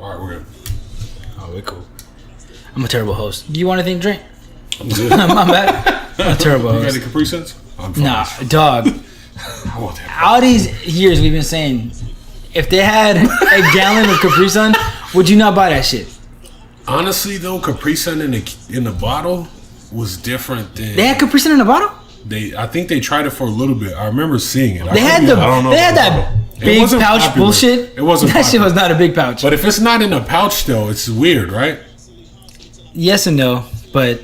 All right, we're good. Oh, we're cool. I'm a terrible host. Do you want anything to drink? I'm good. I'm bad. I'm a terrible You got host. any Capri Suns? I'm fine. Nah, dog. I want that. All these years we've been saying, if they had a gallon of Capri Sun, would you not buy that shit? Honestly, though, Capri Sun in the bottle was different than They had Capri Sun in a bottle? I think they tried it for a little bit. I remember seeing it. They had that big wasn't pouch popular. bullshit. It wasn't That shit popular. was not a big pouch. But if it's not in a pouch, though, it's weird, right? Yes and no, but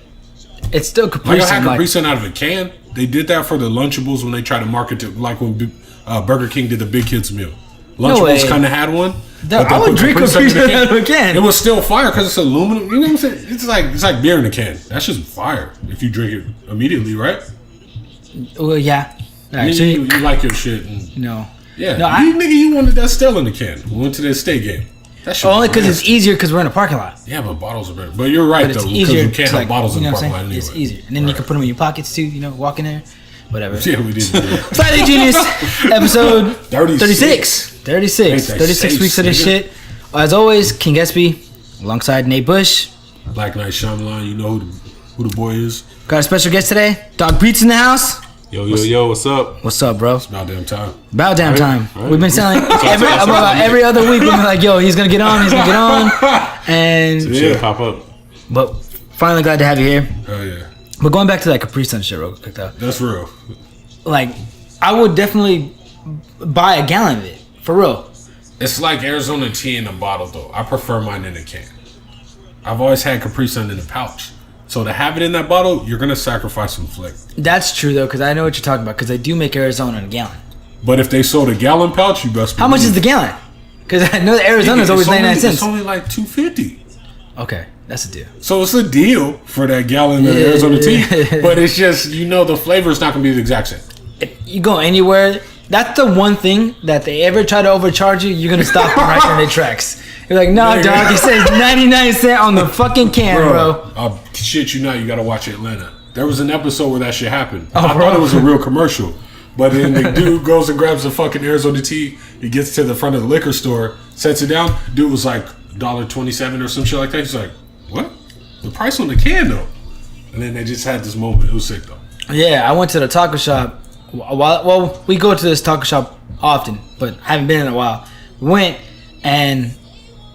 it's still Capri Like I Sun. had Capri Sun out of a can. They did that for the Lunchables when they tried to market it, like when Burger King did the Big Kids meal. Lunchables kind of had one. I would drink Capri Sun out of a can. It was still fire because it's aluminum. You know what I'm saying? It's like beer in a can. That's just fire if you drink it immediately, right? Well, yeah. I mean, Actually, you like your shit. And, no. yeah. No, you wanted that still in the can. We went to the state game. That shit only was because it's nasty. easier because we're in a parking lot. Yeah, but bottles are better. But you're right, But it's though, because easier you can't to, have bottles in the you know what parking I'm lot saying? anyway. It's easier. And then you can put them in your pockets too, walk in there. Whatever. Yeah, we did. Slightly Genius, episode 36. 36 weeks of this shit. As always, King Espi, alongside Nate Busch. Black Night Shyamalan, you know who the boy is. Got a special guest today. Dog Beatz in the house. Yo, what's up? What's up, bro? It's about damn time. About damn time. Right. We've been selling every other week. We've been like, yo, he's gonna get on. And Shit pop up. but finally glad to have you here. Oh, yeah. But going back to that Capri Sun shit real quick though. That's real. Like, I would definitely buy a gallon of it. For real. It's like Arizona tea in a bottle, though. I prefer mine in a can. I've always had Capri Sun in a pouch. So to have it in that bottle, you're going to sacrifice some flavor. That's true though, because I know what you're talking about. Because they do make Arizona in a gallon. But if they sold a gallon pouch, you best How much is the gallon? Because I know Arizona's always 99 cents. It's only like $2.50. Okay, that's a deal. So it's a deal for that gallon of Arizona tea. But it's just, the flavor is not going to be the exact same. If you go anywhere, that's the one thing that they ever try to overcharge you, you're going to stop them right in their tracks. You're like, nah, dog, it says 99 cents on the fucking can, bro. Shit you not, you got to watch Atlanta. There was an episode where that shit happened. Oh, I thought it was a real commercial. But then the dude goes and grabs the fucking Arizona tea. He gets to the front of the liquor store, sets it down. Dude was like $1.27 or some shit like that. He's like, what? The price on the can, though. And then they just had this moment. It was sick, though. Yeah, I went to the taco shop. Well, we go to this taco shop often, but I haven't been in a while. We went, and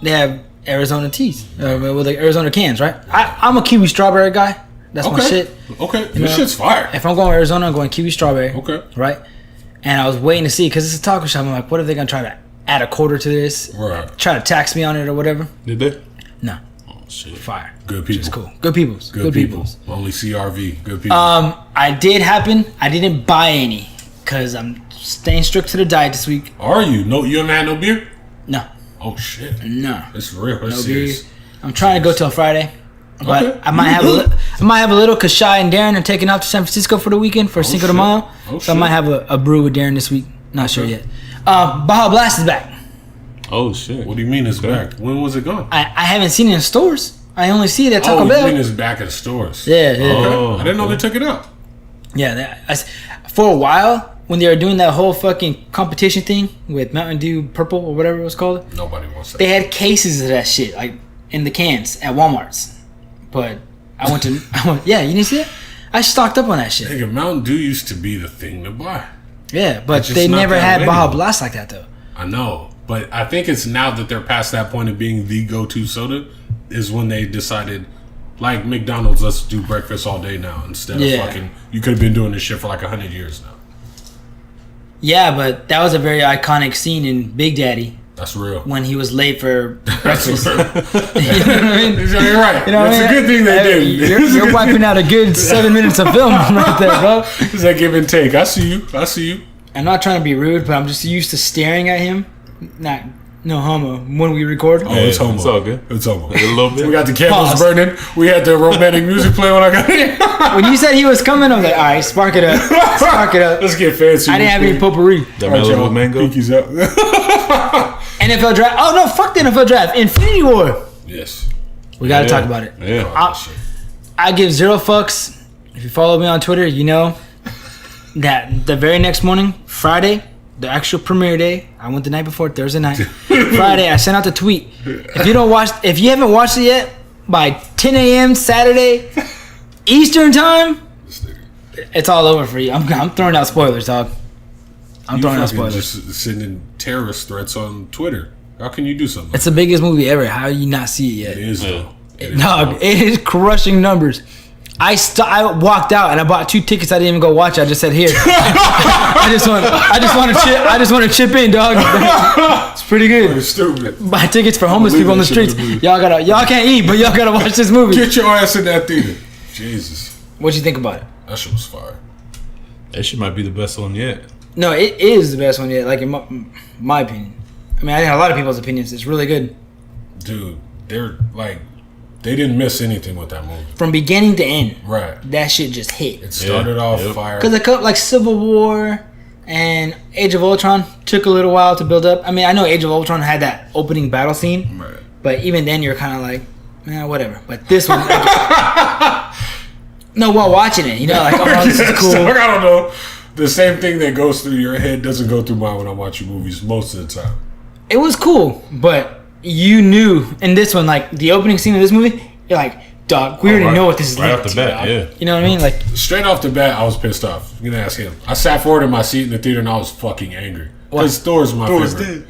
they have Arizona teas. With the Arizona cans, right? I'm a kiwi strawberry guy. That's my shit. Okay, this shit's fire. If I'm going to Arizona, I'm going kiwi strawberry. Okay. Right? And I was waiting to see, because it's a taco shop. I'm like, what if they're going to try to add a quarter to this? Right. Try to tax me on it or whatever? Did they? No. Oh, shit. Fire. Good people. It's cool. Good peoples. Good people. Only CRV. Good people. I didn't buy any, because I'm staying strict to the diet this week. Are you? No, you haven't had no beer? No. Oh, shit. No. It's real. It's No serious. beer. I'm trying to go till Friday. But Okay. I might have a little because Shy and Darren are taking off to San Francisco for the weekend for Cinco de shit. Mayo. Oh, so I might have a brew with Darren this week. Not sure yet. Baja Blast is back. Oh shit. What do you mean it's back? When was it gone? I haven't seen it in stores. I only see it at Taco You Bell. mean it's back in stores? Yeah. Okay. Oh, I didn't know they took it out. Yeah. For a while, when they were doing that whole fucking competition thing with Mountain Dew Purple or whatever it was called, Nobody wants that. they had cases of that shit, like in the cans at Walmart's. But I went, yeah, you didn't see it? I stocked up on that shit. Nigga, Mountain Dew used to be the thing to buy. Yeah, but It's just they not never that had many. Baja Blast like that, though. I know. But I think it's now that they're past that point of being the go-to soda is when they decided, like McDonald's, let's do breakfast all day now instead of fucking, you could have been doing this shit for like 100 years now. Yeah, but that was a very iconic scene in Big Daddy That's real. when he was late for breakfast. Real. You know what I mean? You're right. You know what That's I mean? a good thing they did. You're wiping out a good 7 minutes of film right there, bro. It's that give and take. I see you. I'm not trying to be rude, but I'm just used to staring at him. No homo. When we record. Oh, it's homo. It's all good. It's homo. A little bit. We got the candles Pause. burning. We had the romantic music playing when I got here. When you said he was coming, I was like, all right, spark it up. Spark it up. Let's get fancy. I didn't have any potpourri. That mellow mango. Pinkies up. NFL draft. Oh, no, fuck the NFL draft. Infinity War. Yes. We got to talk about it. Yeah. I give zero fucks. If you follow me on Twitter, you know that the very next morning, Friday, the actual premiere day, I went the night before, Thursday night. Friday, I sent out the tweet. If you haven't watched it yet, by 10 a.m. Saturday Eastern time, it's all over for you. I'm throwing out spoilers, dog. I'm throwing out spoilers. Just sending terrorist threats on Twitter. How can you do something? It's the biggest movie ever. How do you not see it yet? It is, though. Dog, it is crushing numbers. I walked out and I bought 2 tickets. I didn't even go watch it. I just said, here. I just want to chip in, dog. It's pretty good. You're stupid. Buy tickets for homeless people on the streets. Y'all can't eat, but y'all gotta watch this movie. Get your ass in that theater. Jesus. What'd you think about it? That shit was fire. That shit might be the best one yet. No, it is the best one yet. Like in my opinion. I mean, I had a lot of people's opinions. It's really good. Dude, they didn't miss anything with that movie. From beginning to end. Right. That shit just hit. It started off fire. Because like Civil War and Age of Ultron took a little while to build up. I mean, I know Age of Ultron had that opening battle scene. Right. But even then, you're kind of like, whatever. But this one... no, while watching it, like, oh, this is cool. So, I don't know. The same thing that goes through your head doesn't go through mine when I'm watching movies most of the time. It was cool, but you knew in this one, like the opening scene of this movie, you're like, dog, we already know what this is right like. off the bat, yeah. You know what I mean? Like straight off the bat, I was pissed off. You can ask him. I sat forward in my seat in the theater and I was fucking angry because Thor's my favorite.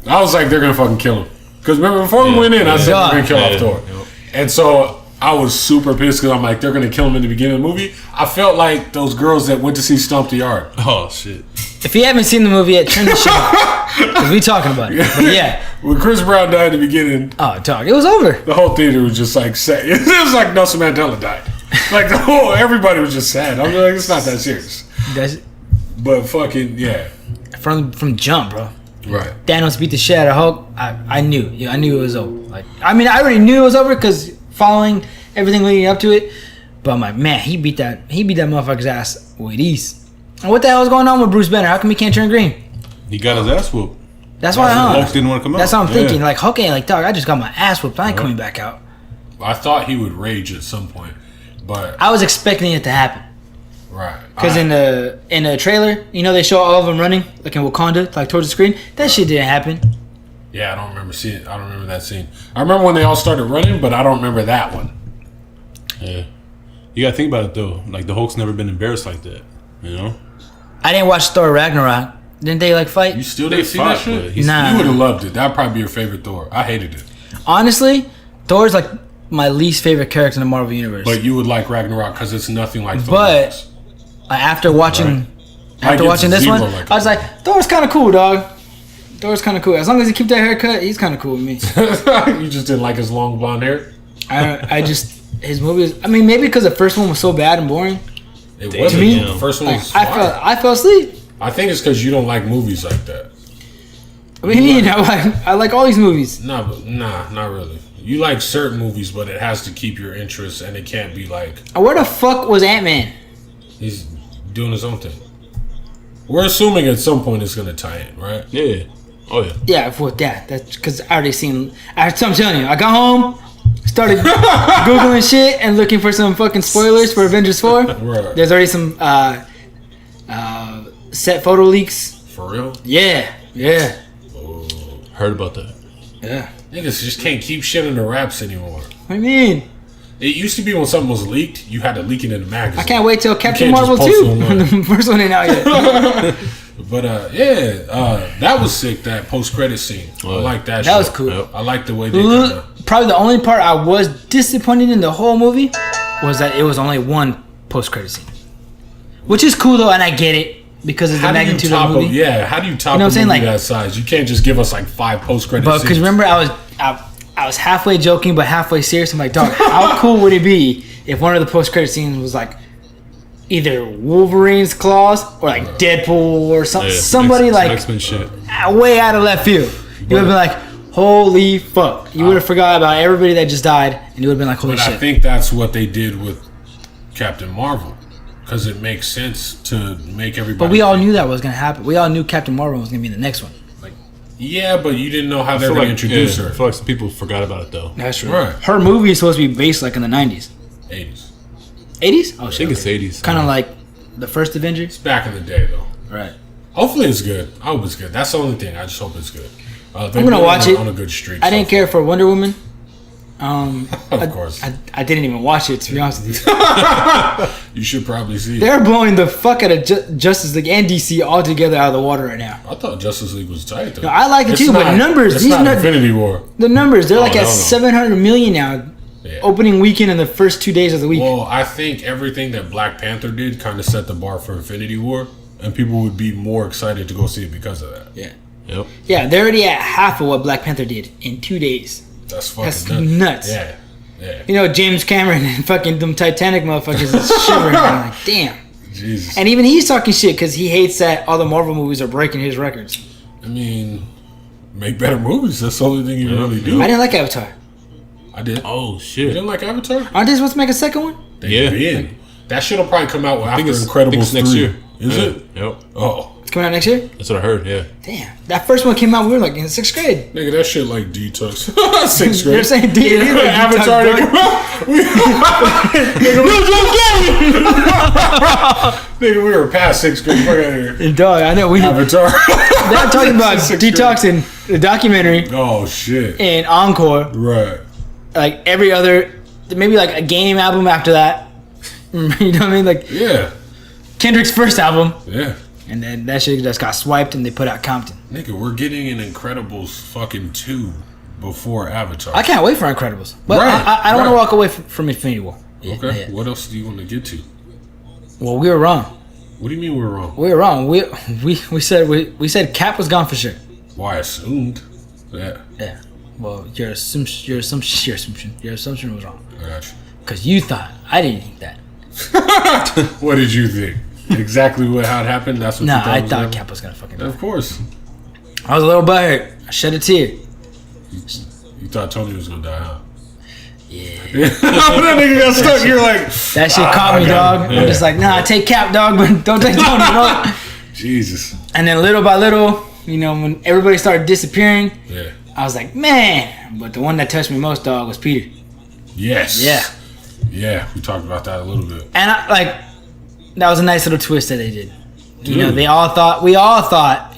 I was like, they're gonna fucking kill him. Because remember before we went in, I said they're gonna kill off Thor, and so I was super pissed because I'm like, they're gonna kill him in the beginning of the movie. I felt like those girls that went to see Stomp the Yard. Oh shit. If you haven't seen the movie yet, turn the shit off. Because we talking about it. But yeah. When Chris Brown died in the beginning, dog, it was over. the whole theater was just like sad. It was like Nelson Mandela died. Like everybody was just sad. I'm like, it's not that serious. But fucking yeah. From jump, bro. Right. Thanos beat the shit out of Hulk. I knew it was over. Like, I mean, I already knew it was over because following everything leading up to it. But I'm like, man, he beat that motherfucker's ass with ease. And what the hell is going on with Bruce Banner? How come he can't turn green? He got his ass whooped. That's why Hulk didn't want to come out. That's what I'm thinking. Like, Hulk ain't like, dog, I just got my ass whooped. I ain't coming back out. I thought he would rage at some point, but I was expecting it to happen. Right. Because in the trailer, they show all of them running, like in Wakanda, like towards the screen. That shit didn't happen. Yeah, I don't remember that scene. I remember when they all started running, but I don't remember that one. Yeah. You gotta think about it though. Like the Hulk's never been embarrassed like that. I didn't watch Thor Ragnarok. Didn't they like fight? You still didn't see that shit? Nah. You would have loved it. That'd probably be your favorite Thor. I hated it. Honestly, Thor's like my least favorite character in the Marvel universe. But you would like Ragnarok because it's nothing like Thor. But after watching this one, I was like, Thor's kind of cool, dog. Thor's kind of cool. As long as he keep that haircut, he's kind of cool with me. You just didn't like his long blonde hair? His movies. I mean, maybe because the first one was so bad and boring. It wasn't. To me, the first one was I fell asleep. I think it's because you don't like movies like that. What do you mean? I like all these movies. Nah, not really. You like certain movies, but it has to keep your interest, and it can't be like... Where the fuck was Ant-Man? He's doing his own thing. We're assuming at some point it's going to tie in, right? Yeah. Oh, yeah. Yeah, for that. That's because I already seen... I'm telling you, I got home, started Googling shit and looking for some fucking spoilers for Avengers 4. Right. There's already some set photo leaks. For real? Yeah. Oh. Heard about that. Yeah. Niggas just can't keep shit in the wraps anymore. What do you mean? It used to be when something was leaked, you had to leak it in the magazine. I can't wait till Captain Marvel 2. The first one ain't out yet. But that was sick, that post-credit scene. I like that shit. That was cool. Yep. I like the way they did that. Probably the only part I was disappointed in the whole movie was that it was only one post-credit scene. Which is cool though, and I get it. Because of the magnitude of the movie. How do you top a movie that size? You can't just give us like 5 post-credit scenes. But because remember, I was halfway joking but halfway serious. I'm like, dog, how cool would it be if one of the post-credit scenes was like either Wolverine's claws or like Deadpool or something, somebody like X-Men shit. Way out of left field. You would have been like, holy fuck! You would have forgot about everybody that just died, and you would have been like, holy shit. I think that's what they did with Captain Marvel. Because it makes sense to make everybody... But we all knew that was going to happen. We all knew Captain Marvel was going to be in the next one. Yeah, but you didn't know how they were going to introduce her. I feel like some people forgot about it, though. That's true. Right. Her movie is supposed to be based like in the 90s. 80s. 80s? Oh, I think it's 80s. Kind of like the first Avengers? It's back in the day, though. Right. Hopefully it's good. I hope it's good. That's the only thing. I just hope it's good. I'm gonna watch it on a good streak. I didn't care for Wonder Woman. Of course. I didn't even watch it, to be honest with you. You should probably see it. They're blowing the fuck out of Justice League and DC all together out of the water right now. I thought Justice League was tight though. No, I like it too, but numbers. It's These not Infinity War. The numbers, they're like no, at no. 700 million now. Yeah. Opening weekend in the first 2 days of the week. Well, I think everything that Black Panther did kind of set the bar for Infinity War, and people would be more excited to go see it because of that. Yeah. Yep. Yeah, they're already at half of what Black Panther did in 2 days. That's fucking That's nuts. nuts. Yeah. Yeah. You know, James Cameron and fucking them Titanic motherfuckers is shivering. I'm like, damn. Jesus. And even he's talking shit because he hates that all the Marvel movies are breaking his records. I mean, make better movies. That's the only thing you really do. I didn't like Avatar. I did. Oh You shit. didn't like Avatar? Aren't they supposed to make a second one? Yeah. Did. That shit'll probably come out after think Incredibles it's 3. next year. Is Yeah. it? Yep. Oh. It's coming out next year? That's what I heard. Yeah. Damn. That first one came out, we were like in 6th grade. Nigga, that shit like detox. 6th grade. You're saying D. Nigga, like Avatar didn't come out. Nigga, we were past 6th grade. Fuck out of here. Dog, I know we. Avatar. They're talking about 6th grade. detoxing the documentary Oh, shit. and Encore. Right. Like every other, maybe like a game album after that. You know what I mean? Like Yeah. Kendrick's first album. Yeah. And then that shit just got swiped and they put out Compton. Nigga, we're getting an Incredibles fucking 2 before Avatar. I can't wait for Incredibles. But Right, I don't want to right. walk away from Infinity War. Yeah, Okay. yeah. What else do you want to get to? Well, we were wrong. What do you mean we're wrong? We were wrong. We said Cap was gone for sure. Well, I assumed. Yeah. Yeah. Well, your assumption was wrong. I got you. Because you thought. I didn't think that. What did you think? Exactly how it happened? That's what Nah, you thought I was thought gonna- Cap was going to fucking die. Of course. I was a little butthurt. I shed a tear. You thought Tony was gonna die, huh? Yeah. That nigga got stuck. You're like, That shit caught me, dog. Yeah. I'm just like, nah, take Cap, dog, but don't take Tony, dog. Jesus. And then little by little, you know, when everybody started disappearing, Yeah. I was like, man. But the one that touched me most, dog, was Peter. Yes. Yeah. Yeah. We talked about that a little bit. And that was a nice little twist that they did. You know, Dude. we all thought,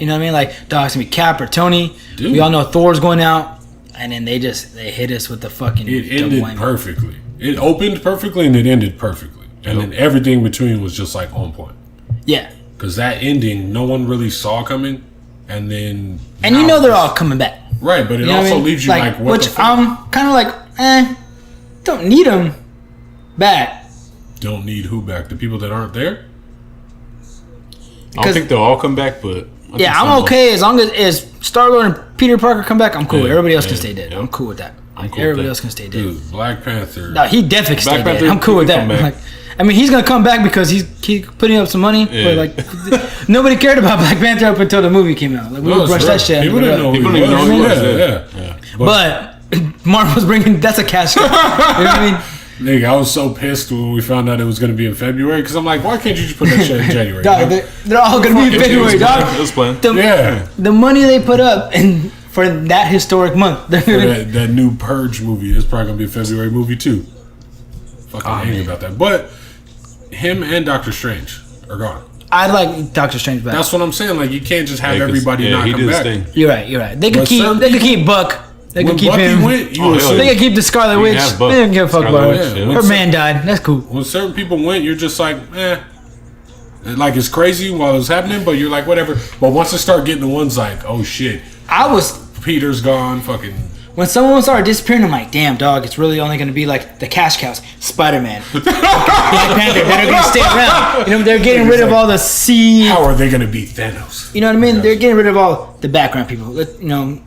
you know what I mean? Like, dog, it's gonna be Cap or Tony. Dude. We all know Thor's going out. And then they hit us with the fucking It double ended whammy. perfectly. It opened perfectly and it ended perfectly. And then everything in between was just like on point. Yeah. Because that ending, no one really saw coming. And then. And you know they're all coming back. Right, but it You know what I also mean? leaves you like, what which the fuck? I'm kind of like, don't need them back. Don't need who back? The people that aren't there? I don't think they'll all come back, but I Yeah, think some I'm will. okay as long as Star-Lord and Peter Parker come back. I'm cool. Yeah, Everybody else can yeah, stay dead. yeah. I'm cool with that. I'm cool with Everybody that. else can stay dead. Dude, Black Panther. No, he definitely can Black stay dead. Panther, I'm cool with he that. can come back. Like, I mean, he's gonna come back because he's putting up some money. Yeah. But like, nobody cared about Black Panther up until the movie came out. Like we No, would brush it's that real. shit. People under the didn't know rug. who People he didn't even know was. who he was. Yeah. Yeah. But Marvel's bringing that's a cash cow. You know what I mean? Nigga, I was so pissed when we found out it was going to be in February because I'm like, why can't you just put that shit in January? Dog, man? they're all gonna be in February, It dog. was planned. Yeah. The money they put up and for that historic month, they're For gonna, that new Purge movie, it's probably going to be a February movie too. Fucking angry about that. But him and Doctor Strange are gone. I'd like Doctor Strange back. That's what I'm saying. Like, you can't just have Yeah, 'cause- everybody not he come did his back. thing. You're right. They could But keep. certain They could keep Buck. They When could keep Bucky him. went, you Oh, hell assume. They could keep the Scarlet You Witch. have Buck. They don't give a fuck Scarlet about Witch, it. yeah. Her man died. That's cool. When certain people went, you're just like, like it's crazy while it's happening, but you're like, whatever. But once it start getting the ones like, oh shit, I was Peter's gone, fucking. when someone started disappearing. I'm like, damn, dog. It's really only gonna be like the cash cows, Spider-Man, Black Panther that are gonna stay around. You know, they're getting rid of all the C. How are they going to beat Thanos? You know what I mean? They're getting rid of all the background people. You know,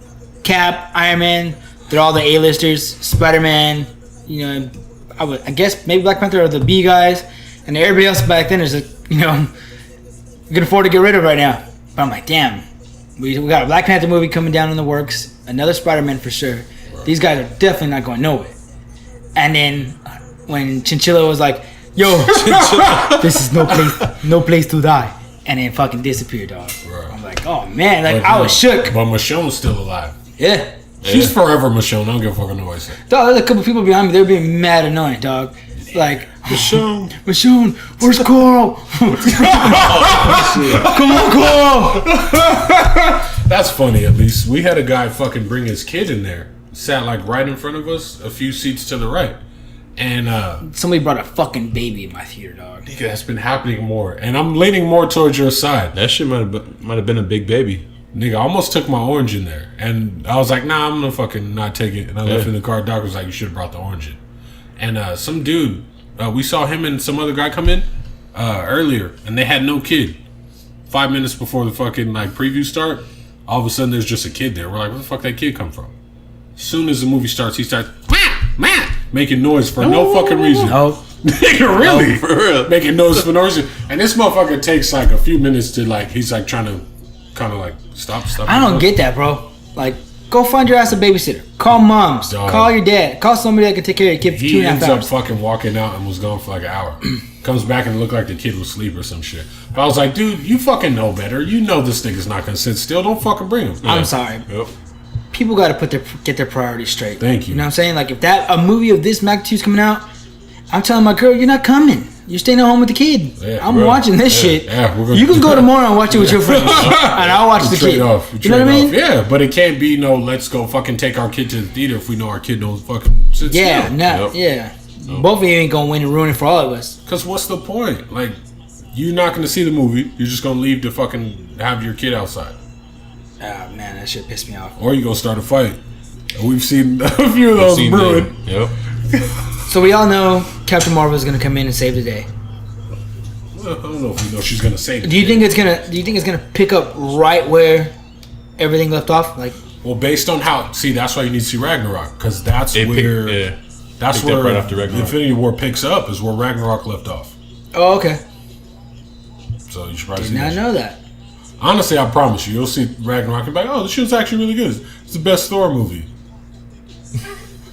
Cap, Iron Man. They're all the A-listers. Spider-Man. You know, I guess maybe Black Panther are the B guys, and everybody else back then is we can afford to get rid of right now. But I'm like, damn, we got a Black Panther movie coming down in the works. Another Spider-Man for sure. These guys are definitely not going nowhere. And then when Chinchilla was like, yo, this is no place to die. And then fucking disappeared, dog. Right. I'm like, oh man, like But, I was shook. But Michonne's still alive. Yeah. She's forever Michonne. I don't give a fuck what nobody say. Dog, there's a couple people behind me, they were being mad annoying, dog. Like, Michonne. Michonne, where's Carl? Come on, Carl. That's funny. At least we had a guy fucking bring his kid in there. Sat like right in front of us, a few seats to the right, and somebody brought a fucking baby in my theater, dog. nigga, that's been happening more. And I'm leaning more towards your side. That shit might have been a big baby. Nigga, I almost took my orange in there, and I was like, nah, I'm gonna fucking not take it. And I left it in the car. Doc was like, you should have brought the orange in. And some dude, we saw him and some other guy come in earlier, and they had no kid. 5 minutes before the fucking like preview start, all of a sudden there's just a kid there. We're like, where the fuck that kid come from? As soon as the movie starts, he starts making noise for no fucking reason. Oh, Nigga, really? No, for real. Making noise for no reason. And this motherfucker takes like a few minutes to like, he's like trying to kind of like stop. I don't get that, bro. Like, go find your ass a babysitter. Call moms. Dog. Call your dad. Call somebody that can take care of your kid for He 2.5 ends up hours. fucking walking out and was gone for like an hour. Comes back and looked like the kid was asleep or some shit. But I was like, dude, you fucking know better. You know this nigga's not gonna sit still. Don't fucking bring him. I'm sorry. Yep. People got to get their priorities straight. Thank you. You know what I'm saying? Like, if a movie of this magnitude's coming out, I'm telling my girl, you're not coming. You're staying at home with the kid. Yeah, I'm bro. watching this Yeah, shit. yeah, we're gonna- You can go tomorrow and watch it with your friends, and I'll watch the Trade kid. off. You know what I mean? Yeah, but it can't be no. Let's go fucking take our kid to the theater if we know our kid don't fucking sit Yeah, still. no, yeah. Both of you ain't gonna win and ruin it for all of us. Because what's the point? Like, you're not gonna see the movie. You're just gonna leave to fucking have your kid outside, Ah, man, that shit pissed me off. or you gonna start a fight. And we've seen a few of those brewing. Yep. So we all know Captain Marvel is gonna come in and save the day. Well, I don't know if we know she's gonna say. Do you think it's gonna pick up right where everything left off? Like, Well, based on how, see, that's why you need to see Ragnarok, because that's It picked- where yeah. that's picked up where right after Ragnarok. Infinity War picks up, is where Ragnarok left off. oh, okay, So you should probably did see not that. know that. Honestly, I promise you, you'll see Ragnarok and be like, oh, this shit's actually really good. It's the best Thor movie.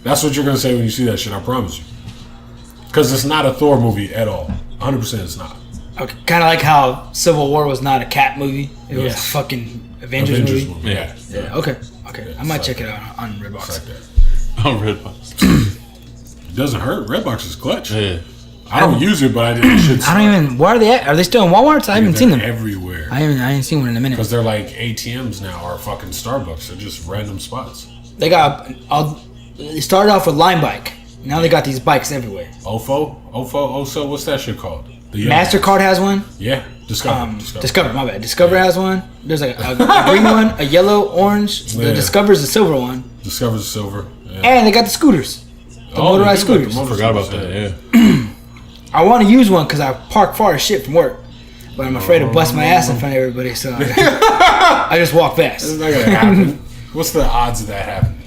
That's what you're gonna say when you see that shit. I promise you, because it's not a Thor movie at all. 100%, it's not. Okay, kind of like how Civil War was not a Cat movie; it was a Yes. fucking Avengers movie. movie. Yeah. Yeah, okay. I might it's check like it out on Redbox. It's like that. On Redbox. It doesn't hurt. Redbox is clutch. Yeah. I don't use it, but I did. Shit's I don't even. Where are they at? Are they still in Walmart? I haven't seen them. everywhere. I ain't seen one in a minute. Because they're like ATMs now, or fucking Starbucks. They're just random spots. They got. They started off with Line Bike. Now they got these bikes everywhere. Oso, what's that shit called? The yellow- Mastercard has one. Yeah, Discover. Discover. My bad. Discover has one. There's a green one, a yellow, orange. Yeah. The Discover's the silver one, Discover's silver. Yeah. and they got the scooters. The motorized they do scooters. like the Forgot about motorscooters, that. Yeah. I want to use one because I park far as shit from work, but I'm afraid to bust my ass in front of everybody, so I just walk It's fast. not gonna happen. What's the odds of that happening?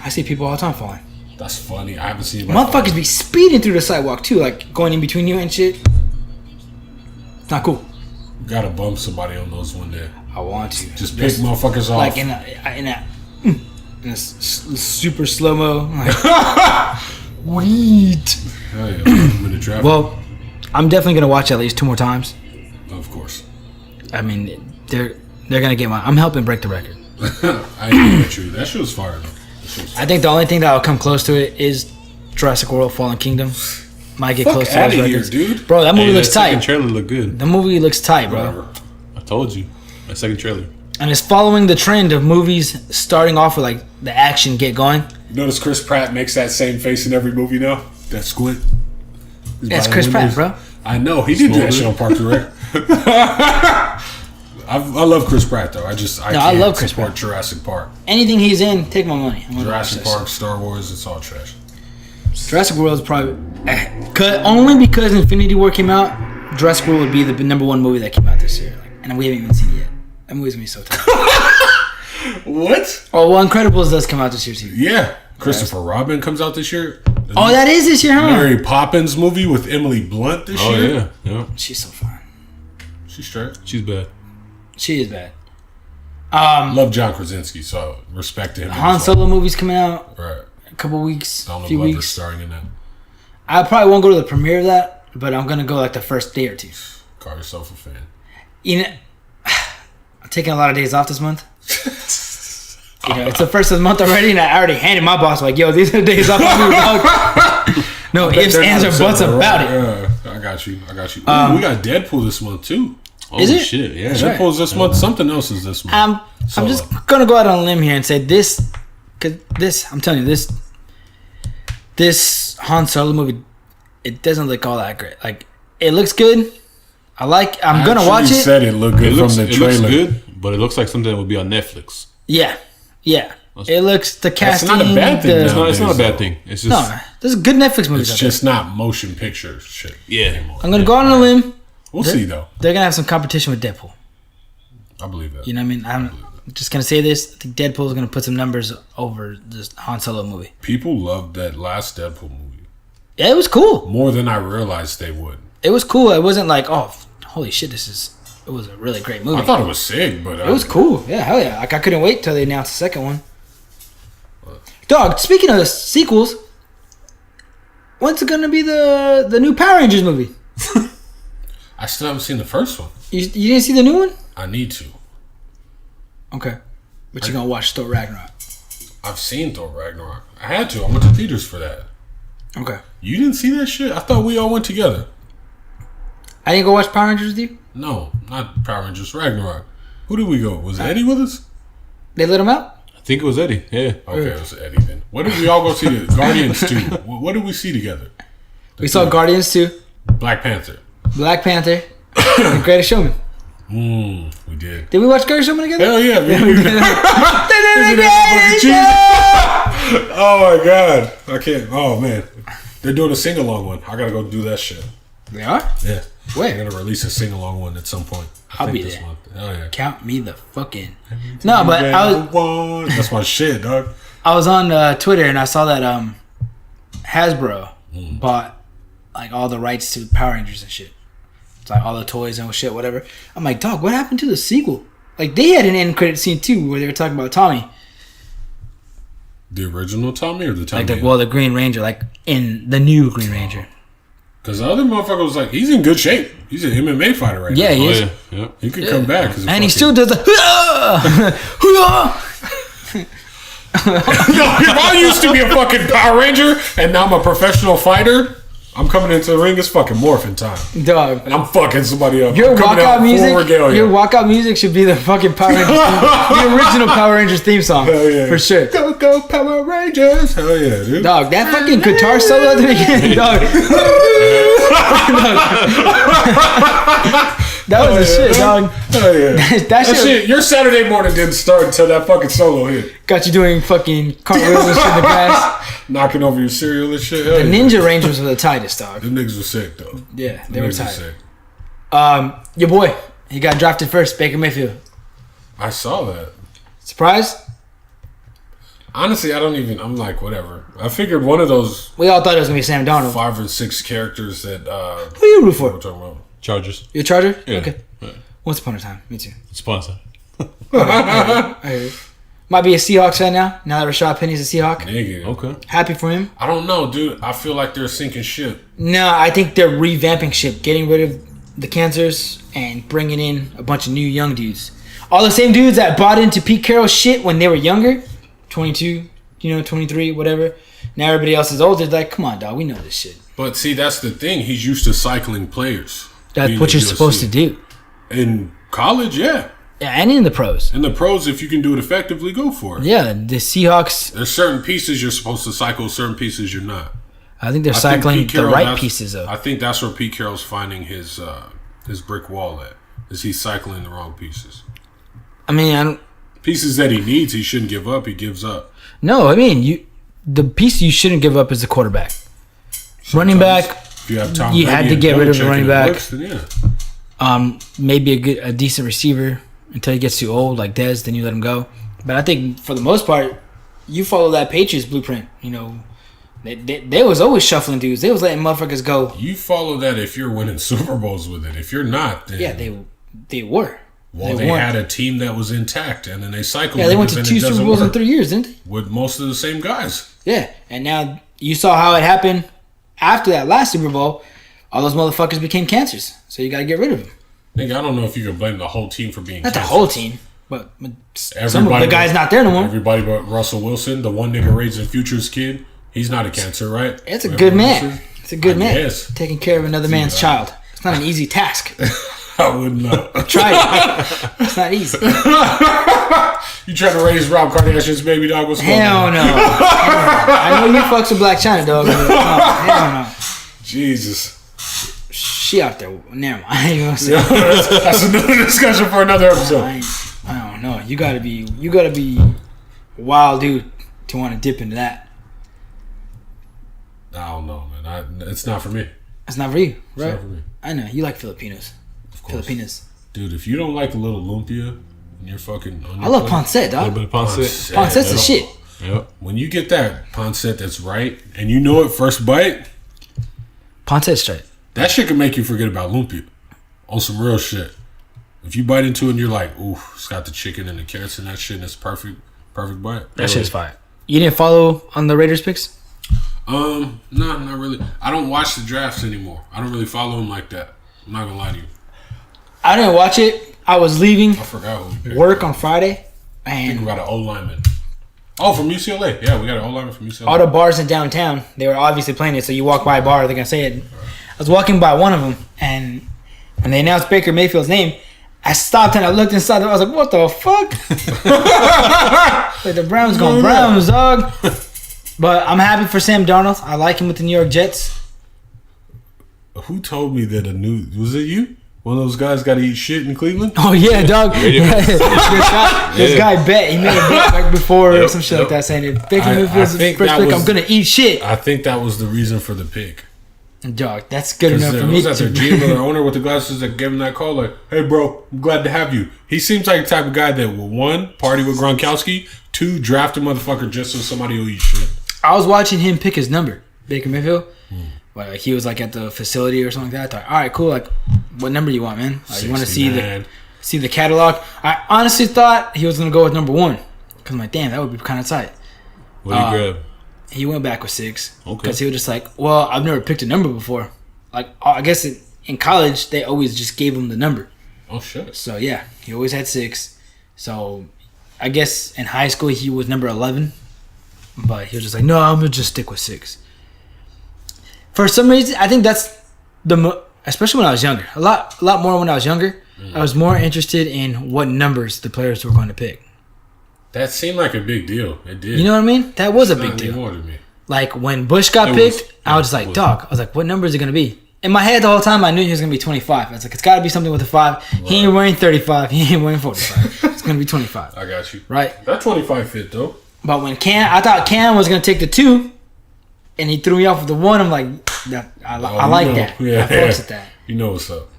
I see people all the time falling. That's funny. I haven't seen. Motherfuckers be speeding through the sidewalk too, like going in between you and shit. It's not cool. Gotta bump somebody on those one day. I want to. Just pick motherfuckers off. like in a super slow mo. Like, weed. Hell yeah, I'm in the traffic. Well, I'm definitely gonna watch it at least 2 more times. Of course. I mean, they're gonna get my. I'm helping break the record. I ain't that true. That shit was fire though. That shit was I think the only thing that will come close to it is Jurassic World: Fallen Kingdom. Might get Fuck close to outta those here, records, dude. Bro, that movie Hey, looks that second tight. trailer looked good. The movie looks tight, bro. whatever. I told you. That second trailer. And it's following the trend of movies starting off with like the action get going. You notice Chris Pratt makes that same face in every movie now? That squint. He's That's buying Chris Pratt, windows. bro. I know. He did that shit on Parks and Rec. I love Chris Pratt though. I can't love Chris support Pratt. Jurassic Park. Anything he's in, take my money. I'm gonna watch Jurassic this. Park, Star Wars, it's all trash. Jurassic World is probably only because Infinity War came out. Jurassic World would be the number one movie that came out this year, and we haven't even seen it yet. That movie's gonna be so tough. What? Oh well, Incredibles does come out this year too. Yeah. Christopher Robin comes out this year. The Oh, new that is this year, huh? Mary Poppins movie with Emily Blunt this Oh year. yeah. Yeah. She's so fine. She's straight. She's bad. She is bad. Love John Krasinski, so respect to him. Han Solo movie's coming out Right. a couple weeks, Donald few Glover weeks. starring in that. I probably won't go to the premiere of that, but I'm gonna go like the first day or two. Call yourself a fan. You know, I'm taking a lot of days off this month. You know, it's the first of the month already, and I already handed my boss like, "Yo, these are the days off for me, dog." No I bet ifs, they're ands, not or buts upset, about it. Yeah, I got you. Ooh, we got Deadpool this month too. Oh Is it? shit! Yeah. That's right. Deadpool's this month. Something else is this month. I'm just gonna go out on a limb here and say this, cause this, I'm telling you, this Han Solo movie, it doesn't look all that great. Like, it looks good. I'm gonna watch it. Said it looked good from the It trailer. looks good, but it looks like something that would be on Netflix. Yeah. It looks the casting. not a bad thing, It's nowadays, not a bad though. thing. It's just No, there's good Netflix movies. It's out there. just not motion picture shit. yeah. Anymore. I'm gonna go out on a limb. We'll see though. They're gonna have some competition with Deadpool. I believe that. You know what I mean? I'm just gonna say this. I think Deadpool's gonna put some numbers over this Han Solo movie. People loved that last Deadpool movie Yeah, it was cool. more than I realized they would. It was cool. It wasn't like, oh, holy shit, it was a really great movie. I thought it was sick, but It was cool. Yeah, hell yeah. Like, I couldn't wait till they announced the second one. Dog, speaking of the sequels, when's it gonna be the new Power Rangers movie? I still haven't seen the first one. You didn't see the new one? I need to. Okay. But you're gonna watch Thor Ragnarok. I've seen Thor Ragnarok. I had to. I went to theaters for that. Okay. You didn't see that shit? I thought we all went together. I didn't go watch Power Rangers with you? No, not Power Rangers. Ragnarok. Who did we go? Was Eddie with us? They let him out? I think it was Eddie. Yeah. Okay, it was Eddie then. What did we all go see? Guardians 2. What did we see together? We saw Guardians 2, Black Panther. Black Panther, and The Greatest Showman. We did. Did we watch Greatest Showman together? Hell yeah, man. Oh my god. I can't. Oh man. They're doing a sing-along one. I gotta go do that shit. They are? Yeah. Where? They're gonna release a sing-along one at some point. I I'll think be this there. month. Oh yeah. Count me the fuck in. No, but That's my shit, dog. I was on Twitter and I saw that Hasbro bought like all the rights to Power Rangers and shit. It's like all the toys and shit, whatever. I'm like, dog, what happened to the sequel? Like, they had an end credit scene too where they were talking about Tommy. The original Tommy or the Tommy? Like, the Green Ranger, like in the new Green Ranger. Because the other motherfucker was like, he's in good shape. He's an MMA fighter right Yeah, now. he is. Yeah. He could come back. And he still does the. If I used to be a fucking Power Ranger and now I'm a professional fighter, I'm coming into the ring. It's fucking morphin' time. Dog. And I'm fucking somebody up. Your I'm coming out walkout music, full regalia. your walkout music should be the fucking Power Rangers the original Power Rangers theme song. Hell yeah. For sure. Go Power Rangers. Hell yeah, dude. Dog, that fucking guitar solo at the beginning, dog. That was the shit, dog. Hell yeah. That shit Your Saturday morning didn't start until that fucking solo hit. got you doing fucking cartwheels and shit in the grass. Knocking over your cereal and shit. Hell The yeah. Ninja Rangers were the tightest, dog. Them niggas were sick, though. Yeah, they Them were niggas tight. sick. Your boy, he got drafted first, Baker Mayfield. I saw that. Surprised? Honestly, I'm like, whatever. I figured one of those We all thought it was gonna be Sam Darnold. 5 or 6 characters that Who you root we're for? talking about. Chargers. You a Charger? Yeah. Okay. Yeah. Once upon a time, me too. Sponsor. I hear you. Might be a Seahawks fan now. Now that Rashad Penny's a Seahawk. Nigga. Okay. Happy for him. I don't know, dude. I feel like they're sinking ship. No, I think they're revamping ship, getting rid of the cancers and bringing in a bunch of new young dudes. All the same dudes that bought into Pete Carroll's shit when they were younger, 22, 23, whatever. Now everybody else is older. Like, come on, dog, we know this shit. But see, that's the thing. He's used to cycling players. That's what you're supposed to do. In college, yeah. Yeah, and in the pros. In the pros, if you can do it effectively, go for it. Yeah, the Seahawks, There's certain pieces you're supposed to cycle, certain pieces you're not. I think they're I think cycling Pete the Carroll, right that's- pieces, though. I think that's where Pete Carroll's finding his brick wall at. Is he's cycling the wrong pieces. I mean, Pieces that he needs, he shouldn't give up. He gives up. the piece you shouldn't give up is the quarterback. Running back, If you have Tom you Brady had to and get rid of a Belichick running and it back. works, then yeah. Maybe a decent receiver until he gets too old, like Dez, then you let him go. But I think for the most part, you follow that Patriots blueprint. They was always shuffling dudes. They was letting motherfuckers go. You follow that if you're winning Super Bowls with it. If you're not, then Yeah, they were. well, they had a team that was intact, and then they cycled. Yeah, they went niggas to and 2 it doesn't Super Bowls in work 3 years, didn't they? with most of the same guys. Yeah, and now you saw how it happened after that last Super Bowl. All those motherfuckers became cancers, so you got to get rid of them. Nigga, I don't know if you can blame the whole team for being Not the canceled. whole team, but some of the guys not there no more. Everybody but Russell Wilson, the one nigga raising Future's kid, He's not a cancer, right? It's a good man. It's a good man. Guess. Taking care of another man's child. It's not an easy task. I wouldn't know. Try it. It's not easy. You trying to raise Rob Kardashian's baby dog? What's going on? Hell no. I know you fucks with Black China, dog. Hell no. Jesus. She out there. Never mind. You know what I'm Yeah, saying? that's another discussion for another episode. I don't know. You gotta be a wild dude to want to dip into that. I don't know, man. It's not for me. It's not for you, It's right? not for me. I know. You like Filipinos. Of course. Filipinas. Dude, if you don't like a little lumpia, and you're fucking. On your I love plate, pancetta, A dog. little bit of pancetta. Pancette's the shit. Yep. When you get that pancetta that's right, and you know it first bite, Pancette's straight. that shit can make you forget about lumpia. On some real shit. If you bite into it and you're like, ooh, it's got the chicken and the carrots and that shit, and it's perfect bite. That shit's fire. You didn't follow on the Raiders picks? No, not really. I don't watch the drafts anymore. I don't really follow them like that. I'm not gonna lie to you. I didn't watch it. I was leaving I forgot who we picked. work on Friday, I think and we got an O lineman. Oh, from UCLA. Yeah, we got an O lineman from UCLA. all the bars in downtown, they were obviously playing it. So you walk by a bar, they're gonna say it. I was walking by one of them, and when they announced Baker Mayfield's name, I stopped and I looked inside. I was like, "What the fuck?" Like the Browns going Browns, dog. But I'm happy for Sam Darnold. I like him with the New York Jets. Who told me that was it you? One of those guys got to eat shit in Cleveland? Oh yeah, dog. This guy bet. He made a bet right before or some shit like that, saying if Baker Mayfield's the first pick, I'm gonna eat shit. I think that was the reason for the pick. Dog, that's good enough for me. Was that their GM or their owner with the glasses that gave him that call? Like, hey, bro, I'm glad to have you. He seems like the type of guy that will, one, party with Gronkowski, two, draft a motherfucker just so somebody will eat shit. I was watching him pick his number, Baker Mayfield. Like he was like at the facility or something like that. I thought, all right, cool. Like, what number do you want, man? Like, you want to see the catalog? I honestly thought he was gonna go with number 1 because I'm like, damn, that would be kind of tight. What did you grab? He went back with 6 Okay. because he was just like, well, I've never picked a number before. Like, I guess in college they always just gave him the number. Oh shit. So yeah, he always had 6. So I guess in high school he was number 11, but he was just like, no, I'm gonna just stick with 6. For some reason, I think that's especially when I was younger. A lot more when I was younger. I was more interested in what numbers the players were going to pick. That seemed like a big deal. It did. You know what I mean? That was a big Not deal. anymore to me. Like when Bush got picked, I was just like, dog. I was like, what number is it going to be? In my head the whole time, I knew he was going to be 25. I was like, it's got to be something with a 5. Right. He ain't wearing 35. He ain't wearing 45. It's going to be 25. I got you. Right? That 25 fit, though. But when I thought Cam was going to take the 2, and he threw me off with the 1, I'm like, I like that. Yeah, I fucks with that. You know what's up.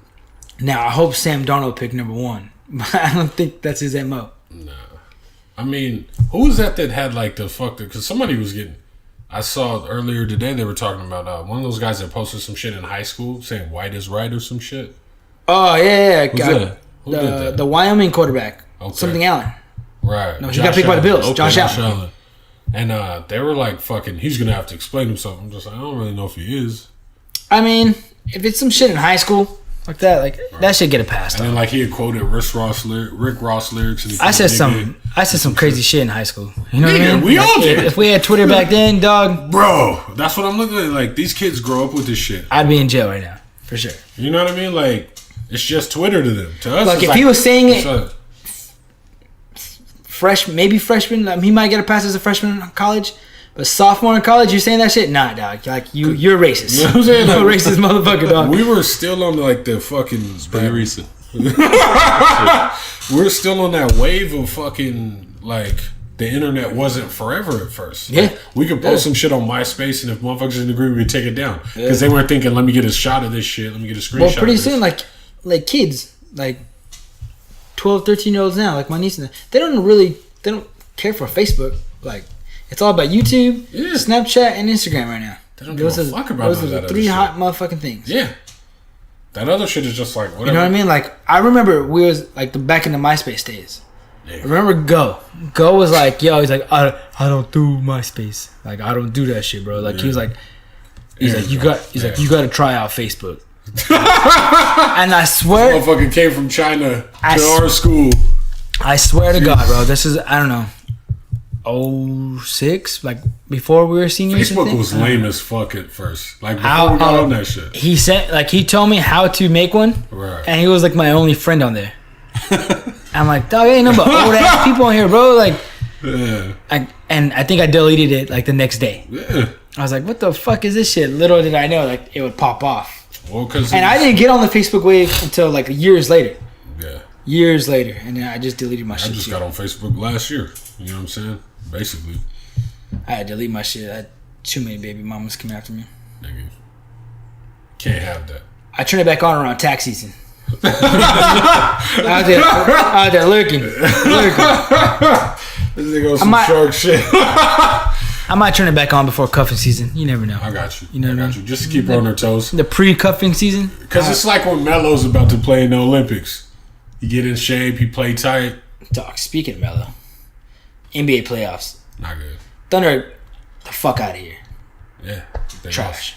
Now, I hope Sam Darnold picked number 1. But I don't think that's his MO. Nah. I mean, who was that had like the fuck? Because somebody was getting. I saw earlier today they were talking about one of those guys that posted some shit in high school saying white is right or some shit. Oh, yeah. Who's that? Who did that? The Wyoming quarterback. Okay. Something Allen. Right. No, he got picked by the Bills. Okay, Josh Allen. And they were like, fucking, he's going to have to explain himself. I'm just like, I don't really know if he is. I mean, if it's some shit in high school like that, like that should get a pass. And then like he had quoted Rick Ross lyrics. And I said some crazy shit in high school. You know what I mean? We all did. If we had Twitter back then, dog. Bro, that's what I'm looking at. Like, these kids grow up with this shit. I'd be in jail right now. For sure. You know what I mean? Like, it's just Twitter to them. To us, like, if he was saying it... freshman. Maybe freshman. He might get a pass as a freshman in college, but sophomore in college, you're saying that shit? Nah, dog. Like you're racist. You know what I'm saying? You're a racist motherfucker, dog. We were still on like the fucking. Pretty recent. We're still on that wave of fucking like the internet wasn't forever at first. Yeah, like, we could post some shit on MySpace, and if motherfuckers didn't agree, we'd take it down because they weren't thinking, "Let me get a shot of this shit. Let me get a screenshot." Well, pretty soon, like kids, like 12, 13-year-olds now, like my niece, they don't care for Facebook. Like, it's all about YouTube, Snapchat, and Instagram right now. They don't give a fuck about those are the 3 hot motherfucking things. Yeah. That other shit is just like whatever. You know what I mean? Like, I remember we was like back in the MySpace days. Yeah. I remember Go was like, yo, he's like, I don't do MySpace. Like, I don't do that shit, bro. Like, he was like, you got to try out Facebook. And I swear, this motherfucker came from China to our school. I swear to God, bro, this is, I don't know. 06, like before we were seniors. Facebook was lame as fuck at first. Like before we got on that shit. He told me how to make one, right? And he was like my only friend on there. I'm like, dog, ain't no but old ass people on here, bro. Like, yeah. And I think I deleted it like the next day. Yeah. I was like, what the fuck is this shit? Little did I know, like it would pop off. Well, because I didn't get on the Facebook wave until like years later. Yeah. Years later, and then I just deleted my shit. I just got on Facebook last year. You know what I'm saying? Basically. I had to delete my shit. I had too many baby mamas coming after me. Nigga. Can't have that. I turned it back on around tax season. out there lurking. This nigga on some shark shit. I might turn it back on before cuffing season. You never know. I got you. You know I got you. Just to keep her on her toes. The pre-cuffing season. Because it's like when Melo's about to play in the Olympics. He get in shape. He play tight. Dog, speaking of Melo. NBA playoffs. Not good. Thunder, the fuck out of here. Yeah. Trash.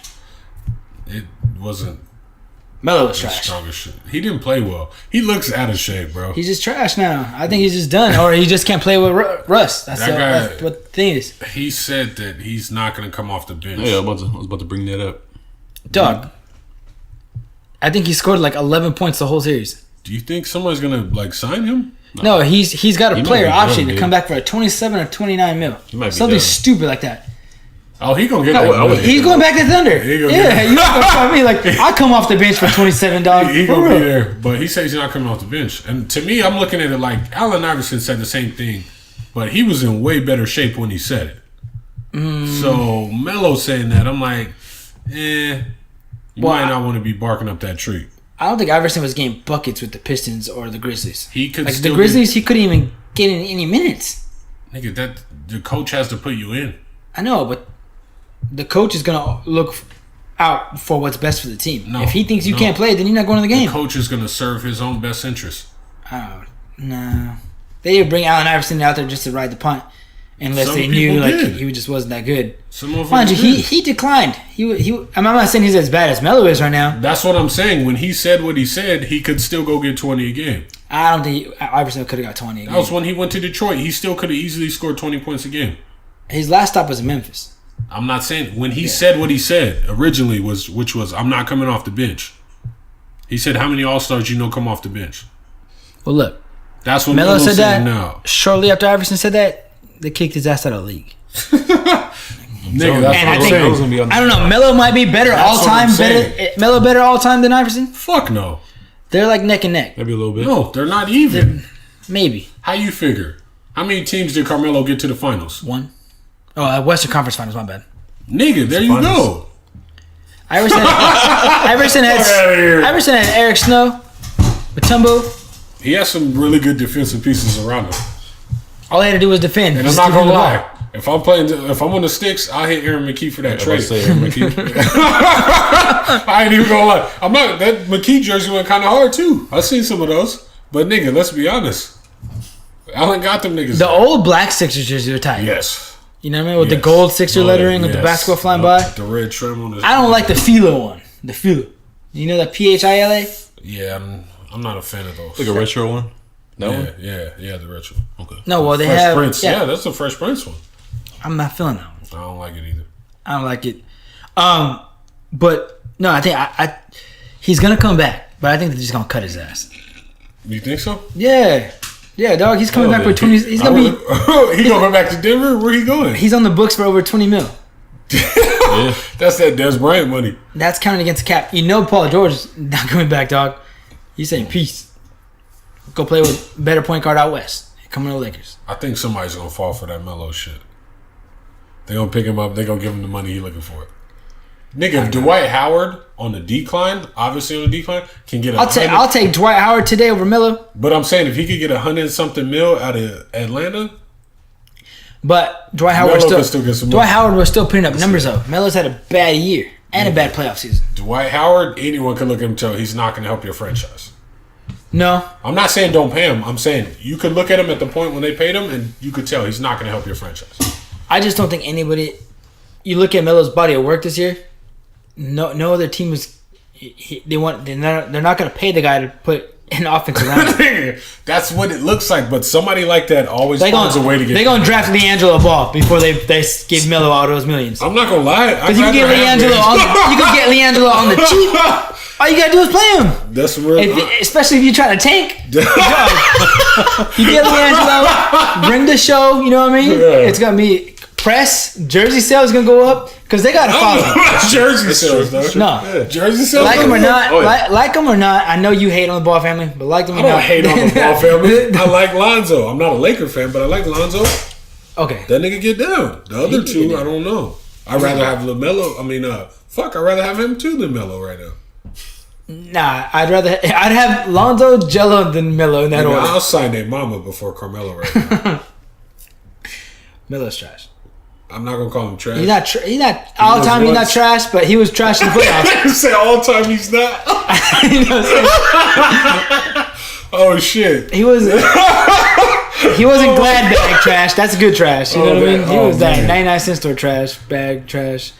It wasn't. Melo was trash. Strongest shit. He didn't play well. He looks out of shape, bro. He's just trash now. I think he's just done. Or he just can't play with Russ. That's what the thing is. He said that he's not going to come off the bench. Yeah, I was about to bring that up. Dog. I think he scored like 11 points the whole series. Do you think somebody's going to like sign him? No, he's got a player option to done, come back for a 27 or 29 mil. Something done. stupid like that. Oh, he gonna get that. He's going back to Thunder. Yeah, you know what I mean? Like, I'll come off the bench for $27. He gonna be there, but he says he's not coming off the bench. And to me, I'm looking at it like Allen Iverson said the same thing, but he was in way better shape when he said it. So Melo saying that, I'm like, you might not want to be barking up that tree. I don't think Iverson was getting buckets with the Pistons or the Grizzlies. He could like still the Grizzlies. He couldn't even get in any minutes. Nigga, that the coach has to put you in. I know, but the coach is gonna look out for what's best for the team. No, if he thinks you can't play, then you're not going to the game. The coach is gonna serve his own best interest. Oh, no. They would bring Allen Iverson out there just to ride the punt, unless they knew like he just wasn't that good. Mind you, he declined. I'm not saying he's as bad as Melo is right now. That's what I'm saying. When he said what he said, he could still go get 20 a game. I don't think Iverson could have got 20 a game. That was when he went to Detroit. He still could have easily scored 20 points a game. His last stop was in Memphis. I'm not saying when he said what he said originally which was I'm not coming off the bench. He said how many All-Stars you know come off the bench. Well, look, that's what Melo said that. Now. Shortly after Iverson said that, they kicked his ass out of the league. Nigga, that's what I'm saying. I don't know. Melo might be better all time. Melo better all time than Iverson? Fuck no. They're like neck and neck. Maybe a little bit. No, they're not even. Maybe. How you figure? How many teams did Carmelo get to the finals? One. Oh, Western Conference Finals. My bad. Nigga, there you go. Iverson had Eric Snow, Mutombo. He has some really good defensive pieces around him. All he had to do was defend. And I'm not gonna lie. If I'm on the sticks, I'll hit Aaron McKee for that trade. I ain't even gonna lie. That McKee jersey went kind of hard too. I seen some of those, but nigga, let's be honest. Allen got them niggas. The old black Sixers jersey were tight. Yes. You know what I mean? With the gold Sixer lettering with the basketball flying by. The red trim on I don't like the Philo one. The Philo. You know the PHILA? Yeah, I'm not a fan of those. Like a retro one? Yeah, the retro. Okay. No, well, they Fresh have... Prince. Yeah, that's the Fresh Prince one. I'm not feeling that one. I don't like it either. I don't like it. But, no, I think he's going to come back. But I think they're just going to cut his ass. You think so? Yeah. Yeah, dog. He's coming back for 20. He's gonna be. He gonna go back to Denver? Where he going? He's on the books for over 20 mil. Yeah. That's that Des Bryant money. That's counting against the cap. You know, Paul George is not coming back, dog. He's saying peace. Go play with better point guard out west. Coming to the Lakers. I think somebody's gonna fall for that Melo shit. They gonna pick him up. They gonna give him the money he looking for. Nigga, if Dwight Howard on the decline, obviously on the decline, can get I'll take Dwight Howard today over Melo. But I'm saying if he could get 100-something mil out of Atlanta. But Dwight Howard was still putting up numbers though. Melo's had a bad year and a bad playoff season. Dwight Howard, anyone can look at him and tell he's not gonna help your franchise. No. I'm not saying don't pay him. I'm saying you could look at him at the point when they paid him and you could tell he's not gonna help your franchise. I just don't think anybody. You look at Melo's body of work this year. No other team is. They're not going to pay the guy to put an offensive lineman. That's what it looks like. But somebody like that always finds a way to get. They're gonna draft LiAngelo Ball before they give Melo all those millions. I'm not gonna lie. Because you can get LiAngelo on the cheap. All you gotta do is play him. That's real. Especially if you try to tank. You get LiAngelo, bring the show. You know what I mean? Yeah. It's gonna be press. Jersey sales gonna go up because they gotta follow. Jersey sales, though. No, Jersey sales. like them or not, like them or not. I know you hate on the Ball family, but like them or I not, don't hate on the Ball family. I like Lonzo. I'm not a Laker fan, but I like Lonzo. Okay, That nigga get down. The other two, I don't know. I'd rather have LaMelo. I'd rather have him too than Melo right now. nah. I'd have Lonzo, Jello, than Melo in that order. I'll sign their mama before Carmelo right now. Melo's trash. I'm not gonna call him trash. He's not all the time. He's not trash, but he was trash in the playoffs. You say all the time he's not. You know what I'm Oh shit. saying? He wasn't glad bag trash. That's good trash. You know what I mean? He was that 99 cent store trash bag trash.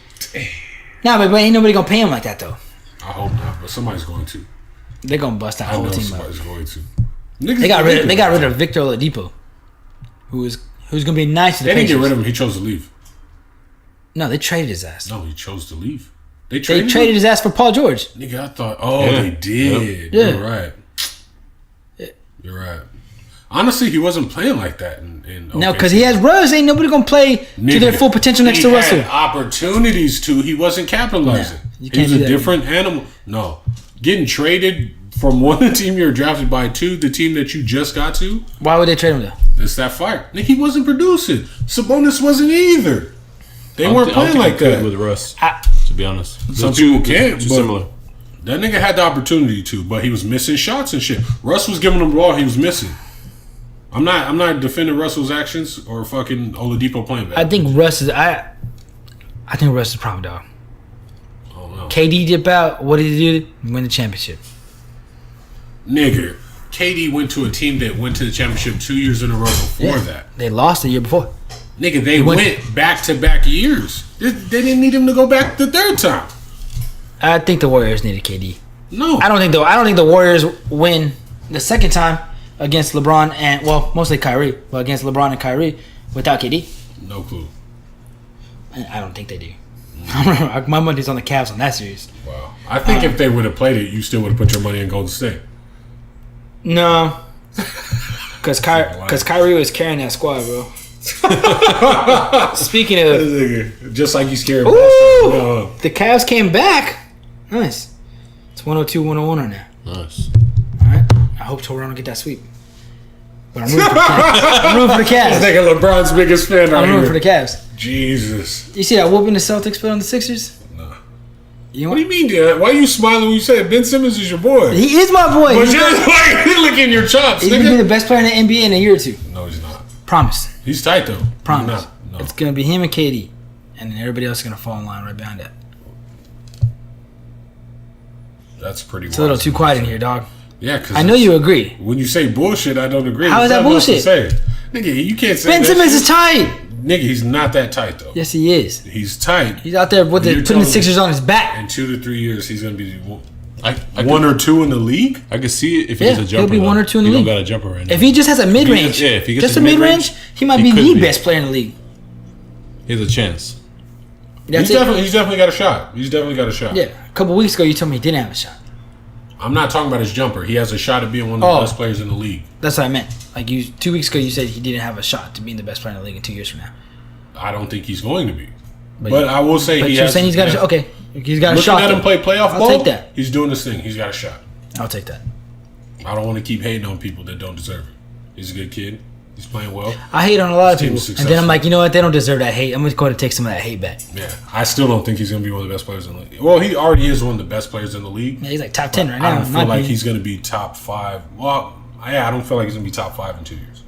Nah, but ain't nobody gonna pay him like that though. I hope not, but somebody's going to. They're gonna bust that I whole know team up. somebody's going to. They got rid of Victor Oladipo, who's gonna be nice to the They didn't get Pacers. rid of him. He chose to leave. No, they traded his ass. No, he chose to leave. They They traded traded his ass for Paul George. Nigga, I thought. Oh, Yeah. they did. Yeah. You're right. You're right. Honestly, he wasn't playing like that. No, because he has Russ. Ain't nobody gonna play to their full potential next to Russell. He had opportunities to. He wasn't capitalizing. you He can't was do a that. different animal. No, getting traded from one team you were drafted by to the team that you just got to. Why would they trade him though? It's that fire. Nigga, he wasn't producing. Sabonis wasn't either. They weren't playing like that. With Russ, to be honest, Some people can't, Too but similar. that nigga had the opportunity to, but he was missing shots and shit. Russ was giving him the ball, he was missing. I'm not defending Russell's actions or fucking Oladipo playing bad. I think Russ is the problem, dog. Oh no, KD dip out. What did he do? Win the championship. nigga. KD went to a team that went to the championship 2 years in a row before that. They lost the year before. Nigga, they went back-to-back years. They didn't need him to go back the third time. I think the Warriors needed KD. No. I don't think the Warriors win the second time against LeBron and mostly Kyrie, but against LeBron and Kyrie without KD. No clue. I don't think they do. My money's on the Cavs on that series. Wow. I think if they would have played it, you still would have put your money in Golden State. No, because Kyrie was carrying that squad, bro. Speaking of, Just like you scared. ooh, the Cavs came back. Nice. It's 102-101 right now. Nice. All right. I hope Toronto get that sweep. But I'm rooting for the Cavs. I'm rooting for the I Cavs. think LeBron's biggest fan right I'm rooting here. for the Cavs. Jesus. You see that whooping the Celtics put on the Sixers? Nah. You What do you mean, dude? Why are you smiling when you say it? Ben Simmons is your boy? He is my boy. But you're like, licking your chops, He's gonna be the nigga. best player in the NBA in a year or two. No, he's not. Promise. He's tight, though. Promise. He's not. No. It's gonna be him and KD, and then everybody else is gonna fall in line right behind that. That's pretty It's a little too quiet in here, dog. Yeah, because I know you agree. When you say bullshit, I don't agree. How is that There's nothing else to bullshit? say. Nigga, you can't say Ben that Simmons shit. is tight. Nigga, he's not that tight, though. Yes, he is. He's tight. He's out there with You're putting telling the me- Sixers on his back. In 2 to 3 years, he's going to be I one could, or two in the league? I could see it if he Yeah, gets a jumper. he'll be one or two in the he league. don't got a jumper right now. If he just has a mid range, if he gets just a a mid mid-range, range, he might he be could the be. best player in the league. He has a chance. That's He's it. definitely got a shot. He's definitely got a shot. Yeah, a couple weeks ago you told me he didn't have a shot. I'm not talking about his jumper. He has a shot at being one of the best players in the league. That's what I meant. Like 2 weeks ago, you said he didn't have a shot to being the best player in the league in 2 years from now. I don't think he's going to be. But But I will say But he you're has. saying he's got a shot. Okay, he's got a Looking shot. at him though. play playoff I'll ball, take that. he's doing this thing. He's got a shot. I'll take that. I don't want to keep hating on people that don't deserve it. He's a good kid. He's playing well. I hate on a lot of His people, team's and then I'm successful. like, you know what? They don't deserve that hate. I'm going to go ahead and take some of that hate back. Yeah, I still don't think he's going to be one of the best players in the league. Well, he already is one of the best players in the league. Yeah, he's like top 10 right now. I don't in feel my like opinion. he's going to be top 5. Well, yeah, I don't feel like he's going to be top 5 in 2 years.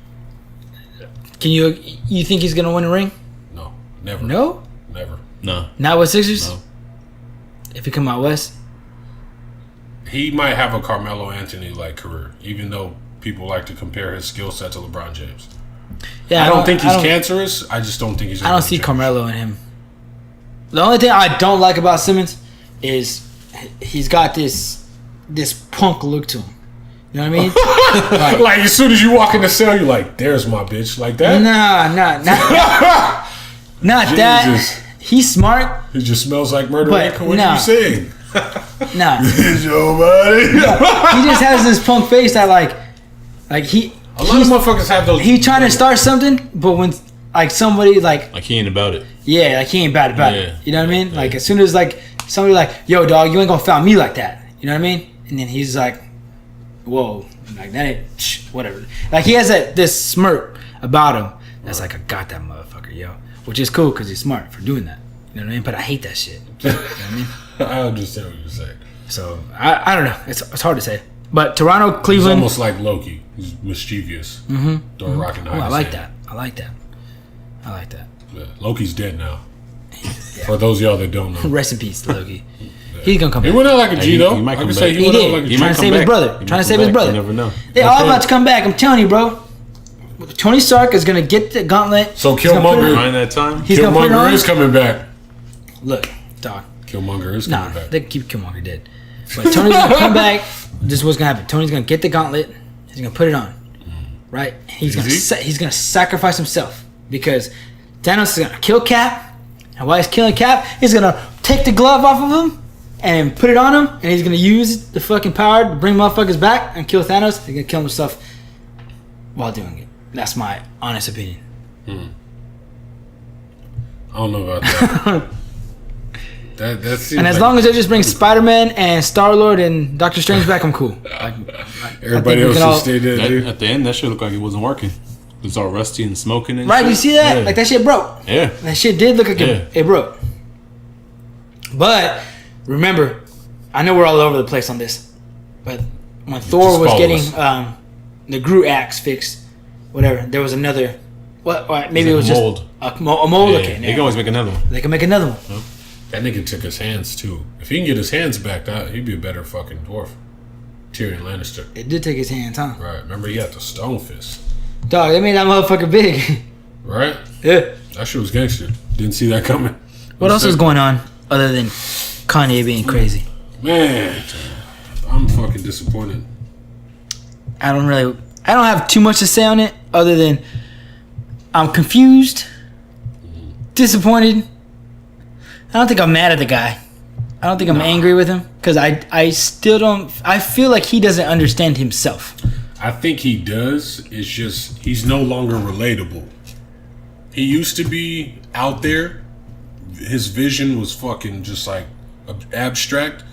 You think he's going to win a ring? No, never. No? Never. No. Not with Sixers? No. If he come out west? He might have a Carmelo Anthony-like career, even though people like to compare his skill set to LeBron James. Yeah, I don't think he's cancerous. I just don't think he's. I don't see Carmelo in him. The only thing I don't like about Simmons is he's got this punk look to him. You know what I mean? Like as soon as you walk in the cell, you're like, "There's my bitch," like that. Not that. He's smart. It just smells like murder. But What are you saying? Nah. Is your buddy? He just has this punk face that like he. A lot of motherfuckers have those. He trying to start something, but when like somebody like he ain't about it. Yeah, like he ain't bad about it. You know what I mean? Like as soon as like somebody like, yo, dog, you ain't gonna foul me like that. You know what I mean? And then he's like, whoa, like that ain't whatever. Like he has this smirk about him. That's like, I got that motherfucker, yo. Which is cool because he's smart for doing that. You know what I mean? But I hate that shit. You know what I mean? I understand what you're saying. So I don't know. It's hard to say. But Toronto, Cleveland. He's almost like Loki. He's mischievous. Throw a rock in the I like that. I like that. Yeah, Loki's dead now. For those of y'all that don't know. Rest in peace, Loki. He's gonna come back. He went out like a G though. I can say he went out like a G. Trying to save his brother. Trying to save his brother. You never know. They all about to come back. I'm telling you, bro. Tony Stark is gonna get the gauntlet. So Killmonger. Around that time, Killmonger is coming back. Look, dog. Killmonger is coming back. They keep Killmonger dead. But Tony's gonna come back. This is what's gonna happen. Tony's gonna get the gauntlet. He's gonna put it on. Right? He's gonna sacrifice himself because Thanos is gonna kill Cap. And while he's killing Cap, he's gonna take the glove off of him and put it on him, and he's gonna use the fucking power to bring motherfuckers back and kill Thanos. He's gonna kill himself while doing it. That's my honest opinion. I don't know about that. that seems and as long as they just bring Spider-Man and Star-Lord and Doctor Strange back, I'm cool. Everybody else should stay there, dude. At the end, that shit looked like it wasn't working. It was all rusty and smoking and right, shit. you see that? Yeah. Like that shit broke. Yeah. That shit did look like it broke. But remember, I know we're all over the place on this, but when Thor was getting the Groot axe fixed, whatever, there was another. Maybe it was just mold. A mold. Yeah, Okay, they can always make another one. They can make another one. That nigga took his hands too. If he can get his hands back, he'd be a better fucking dwarf. Tyrion Lannister. It did take his hands, huh? Right. Remember, he had the stone fist. Dog, they made that motherfucker big. Right? Yeah. That shit was gangster. Didn't see that coming. What else is going on other than Kanye being crazy? Man, I'm fucking disappointed. I don't have too much to say on it other than I'm confused, disappointed. I don't think I'm mad at the guy. I don't think I'm angry with him because I still don't. I feel like he doesn't understand himself. I think he does. It's just he's no longer relatable. He used to be out there. His vision was fucking just like abstract,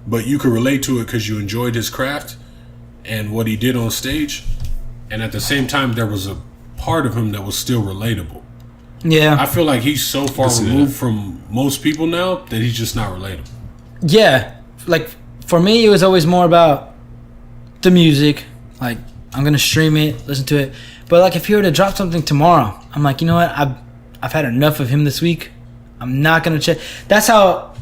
but you could relate to it because you enjoyed his craft and what he did on stage. And at the same time, there was a part of him that was still relatable. Yeah. I feel like he's so far removed from most people now that he's just not relatable. Yeah. Like, for me, it was always more about the music. Like, I'm going to stream it, listen to it. But, like, if he were to drop something tomorrow, I'm like, you know what? I've had enough of him this week. I'm not going to check. That's how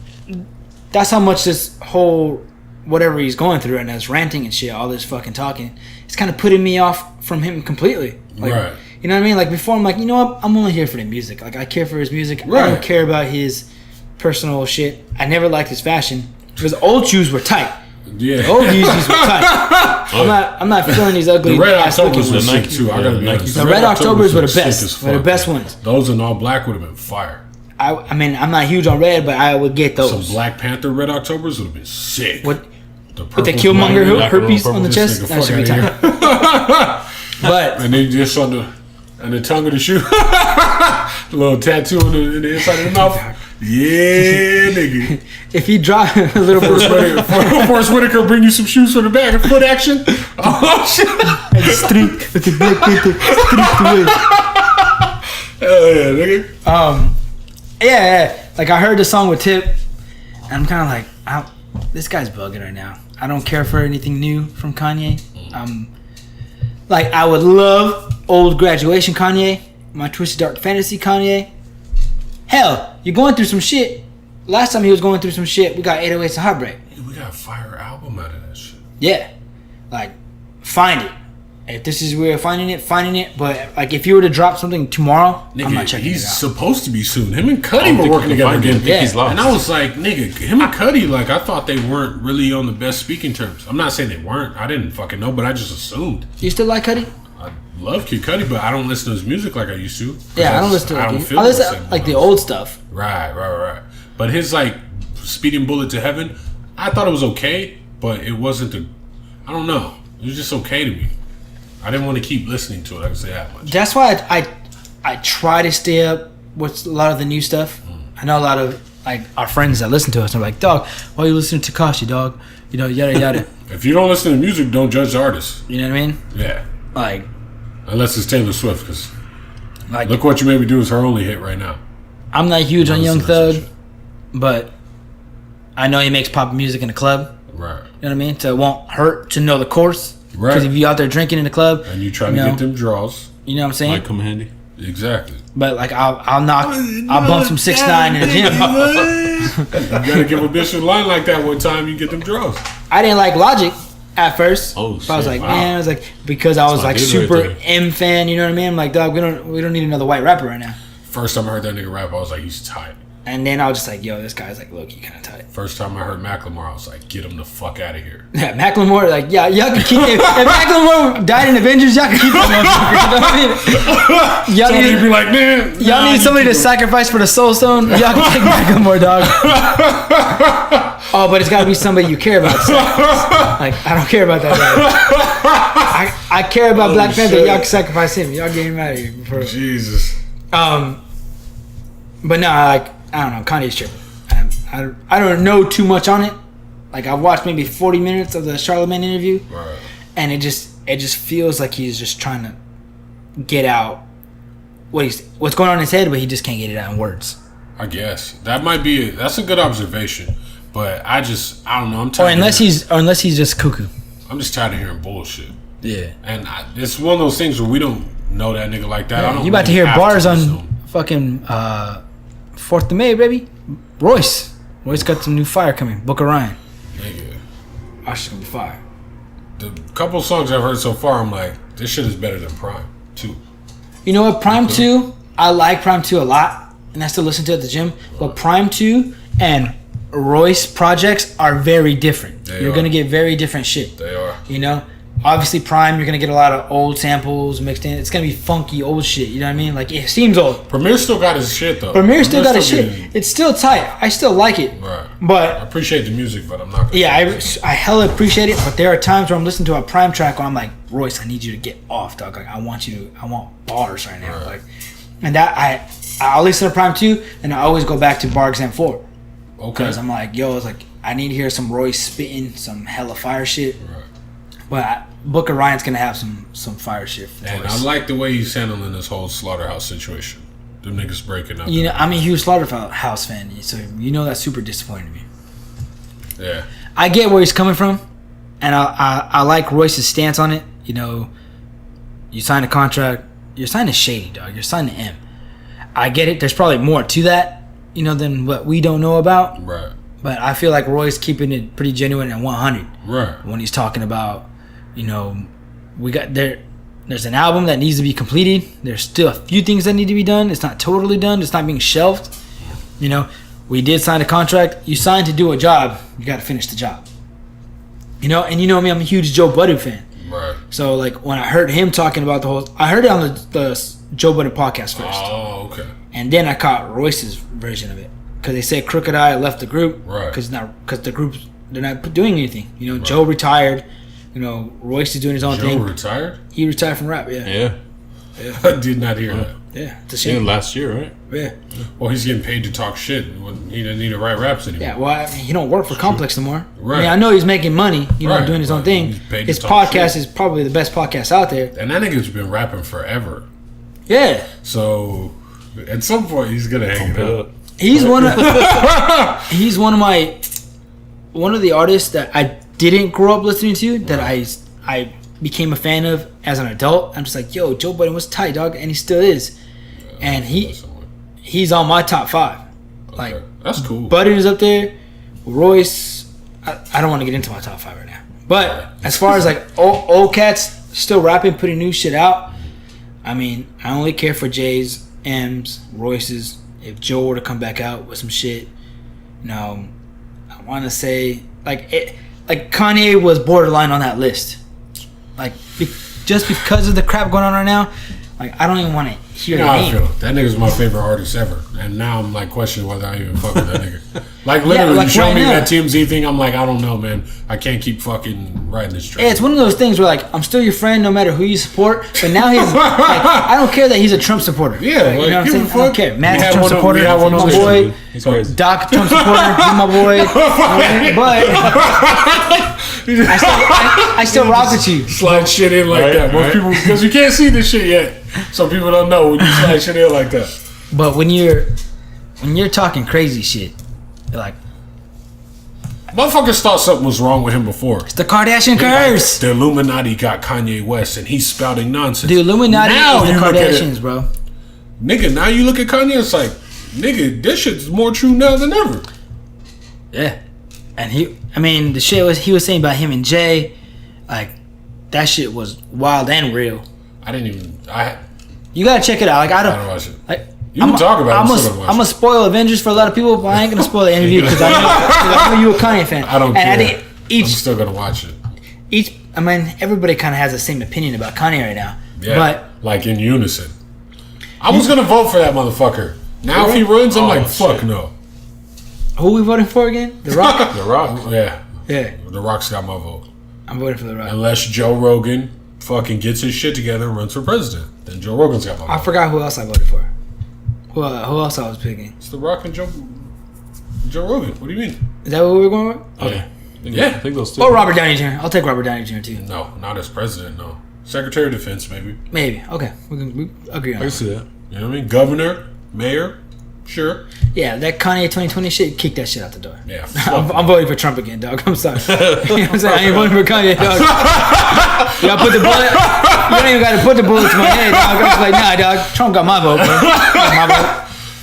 much this whole whatever he's going through right now, this ranting and shit, all this fucking talking, it's kind of putting me off from him completely. Like, right. You know what I mean? Like, before, I'm like, you know what? I'm only here for the music. Like, I care for his music. Right. I don't care about his personal shit. I never liked his fashion. Because old shoes were tight. Yeah. Old Yeezys were tight. I'm not feeling these ugly The Red ass looking Octobers were ones. sick too. I gotta be honest. The Red Octobers were the sick best. as Were the fuck, best man. ones. Those in all black would have been fire. I mean, I'm not huge on red, but I would get those. Some Black Panther Red Octobers would have been sick. What? The With the Killmonger herpes on the chest? Nigga, That should be fuck tight. But and then just on the tongue of the shoe, a little tattoo on the inside of the mouth. Yeah, nigga. if he drop a little bit, Forrest Whitaker bring you some shoes from the back, foot action. Oh shit! streak with the Black Panther streak away. Hell yeah, nigga. Yeah. Like I heard the song with Tip, and I'm kind of like, this guy's bugging right now. I don't care for anything new from Kanye. Like I would love old Graduation Kanye, my Twisted Dark Fantasy Kanye. Hell, you're going through some shit. Last time he was going through some shit, we got 808s and Heartbreak. We got a fire album out of that shit. Yeah. Like, find it. If this is where you're finding it. But like, if you were to drop something tomorrow, nigga, I'm not checking it out. He's supposed to be soon. Him and Cudi were working together again. And I was like, nigga, him and Cudi, like, I thought they weren't really on the best speaking terms. I'm not saying they weren't. I didn't fucking know, but I just assumed. You still like Cudi? I love Kid Cudi, but I don't listen to his music like I used to. Yeah, I don't listen to it. I listen to like the old stuff. Right. But his like Speeding Bullet to Heaven, I thought it was okay, but it wasn't I don't know. It was just okay to me. I didn't want to keep listening to it. I can say that much. That's why I try to stay up with a lot of the new stuff. I know a lot of like our friends that listen to us are like, dog, why are you listening to Tekashi, dog? You know, yada yada. If you don't listen to music, don't judge the artist. You know what I mean? Yeah. Like, unless it's Taylor Swift, because like, Look What You Made Me Do is her only hit right now. I'm not huge on Young Thug, but I know he makes pop music in the club. Right. You know what I mean? So it won't hurt to know the course. Right. Because if you out there drinking in the club and you trying to get them draws, you know what I'm saying? Might come handy. Exactly. But like I'll bump some 6ix9ine in the gym. You gotta give a bitch a line like that one time, you get them draws. I didn't like Logic at first. Oh, but I was like, wow. man, I was like, because I was like super right M fan. You know what I mean? I'm like, dog, we don't need another white rapper right now. First time I heard that nigga rap, I was like, he's tight. And then I was just like, yo, this guy's like low-key kind of tight. First time I heard Macklemore, I was like, get him the fuck out of here. Yeah, Macklemore, like, yeah, y'all can keep if Macklemore died in Avengers, y'all can keep that motherfucker. You know what I mean? Y'all Somebody be like, man, y'all need somebody to sacrifice for the Soul Stone. Y'all can take Macklemore, dog. Oh, but it's got to be somebody you care about. Like, I don't care about that guy. I care about Black Panther. Y'all can sacrifice him. Y'all get him out of here. Before. Jesus. But no, like, I don't know. Kanye's tripping. I don't know too much on it. Like, I watched maybe 40 minutes of the Charlamagne interview, Right. and it just feels like he's just trying to get out what's going on in his head, but he just can't get it out in words. I guess that might be that's a good observation, but I don't know. I'm tired. Or unless he's just cuckoo. I'm just tired of hearing bullshit. Yeah. And it's one of those things where we don't know that nigga like that. I don't. You about to really hear have bars to on assume. fucking 4th of May, baby. Royce got some new fire coming. Book of Ryan. Nigga. That's gonna be fire. The couple songs I've heard so far, I'm like, this shit is better than Prime 2. You know what? Prime 2, I like Prime 2 a lot, and I still listen to it at the gym. But Prime 2 and Royce projects are very different. You're going to get very different shit. They are. You know? Obviously, Prime, you're going to get a lot of old samples mixed in. It's going to be funky old shit. You know what I mean? Like, it seems old. Premier still got his shit, though. Premier still got his shit. It's still tight. I still like it. Right. But I appreciate the music, but I'm not gonna I hella appreciate it, but there are times where I'm listening to a Prime track where I'm like, Royce, I need you to get off, dog. Like, I want bars right now. Right. Like, and that I'll listen to Prime 2, and I always go back to Bar Exam 4. Okay. Because I'm like, yo, it's like, I need to hear some Royce spitting some hella fire shit. Right. But Book of Ryan's gonna have some fire shit. And I like the way he's handling this whole Slaughterhouse situation. Them niggas breaking up. You know, I'm a huge Slaughterhouse fan, so you know that's super disappointing to me. Yeah. I get where he's coming from, and I like Royce's stance on it. You know, you sign a contract, you're signing shady, dog. You're signing M. I get it. There's probably more to that, you know, than what we don't know about. Right. But I feel like Roy's keeping it pretty genuine and 100. Right. When he's talking about, you know, there's an album that needs to be completed. There's still a few things that need to be done. It's not totally done. It's not being shelved. You know, we did sign a contract. You signed to do a job. You got to finish the job. You know, and you know me, I'm a huge Joe Budden fan. Right. So, like, when I heard him talking about I heard it on the Joe Budden podcast first. Oh, okay. And then I caught Royce's version of it. Because they said Crooked Eye left the group. Right. Because the group, they're not doing anything. You know, right. Joe retired. You know, Royce is doing his own thing. Joe retired? He retired from rap, yeah. I did not hear that. Yeah, it's a shame. Last year, right? Yeah. Well, he's getting paid to talk shit when he doesn't need to write raps anymore. Yeah, well, I mean, he don't work for Complex anymore. Right. I mean, I know he's making money, you know, Right, doing his own thing. His podcast is probably the best podcast out there. And that nigga's been rapping forever. Yeah. So, at some point, he's going to hang it up. He's one of the artists that I didn't grow up listening to that I became a fan of as an adult. I'm just like, yo, Joe Budden was tight, dog, and he still is. And he's on my top 5. Okay. Like, that's cool. Budden is up there. Royce, I don't want to get into my top 5 right now. But as far as like old cats, still rapping, putting new shit out. I mean, I only care for J's, M's, Royce's. If Joe were to come back out with some shit, I want to say like Kanye was borderline on that list. Like just because of the crap going on right now, like I don't even want to hear the name. I feel that nigga's my favorite artist ever, and now I'm like questioning whether I even fuck with that nigga. Like literally, you show me that TMZ thing, I'm like, I don't know, man. I can't keep fucking riding this train. Yeah, it's one of those things where like I'm still your friend no matter who you support, but now he's like, I don't care that he's a Trump supporter. Yeah, like, you know what I'm saying? I don't care. Matt's a Trump supporter. My boy. He's crazy. Doc Trump supporter. He's my boy. But I still rock with you. Slide shit in like that. Most people, because you can't see this shit yet. Some people don't know when you slide shit in like that. But when you're talking crazy shit, you're like, motherfuckers thought something was wrong with him before. it's the Kardashian curse. The Illuminati got Kanye West, and he's spouting nonsense. The Illuminati now is the you look at it, Kardashians, bro. Nigga, now you look at Kanye, it's like, nigga, this shit's more true now than ever. Yeah, and the shit he was saying about him and Jay, like that shit was wild and real. You gotta check it out. Like I don't watch it. Like, You can talk about it. I'm gonna spoil Avengers for a lot of people, but I ain't gonna spoil the interview because I know you a Kanye fan. I don't care. I think I'm still gonna watch it. Everybody kind of has the same opinion about Kanye right now. Yeah, but like in unison. I was gonna vote for that motherfucker. Now if he runs, I'm like, fuck no. Who we voting for again? The Rock. The Rock. Yeah. Yeah. The Rock's got my vote. I'm voting for The Rock. Unless Joe Rogan fucking gets his shit together and runs for president, then Joe Rogan's got my vote. I forgot who else I voted for. Who else I was picking? It's The Rock and Joe Rogan. What do you mean? Is that what we were going with? Okay. Yeah. I think those two. Or Robert Downey Jr. I'll take Robert Downey Jr. too. No, not as president, no. Secretary of Defense, maybe. Maybe. Okay. We agree on I that. see that. You know what I mean? Governor, mayor, sure. Yeah, that Kanye 2020 shit, kick that shit out the door. Yeah. I'm voting for Trump again, dog. I'm sorry. You know what I'm saying? I ain't voting for Kanye, dog. Y'all put the bullet. You don't even got to put the bullet to my head, dog. I'm just like, nah, dog. Trump got my vote, bro. Got my vote.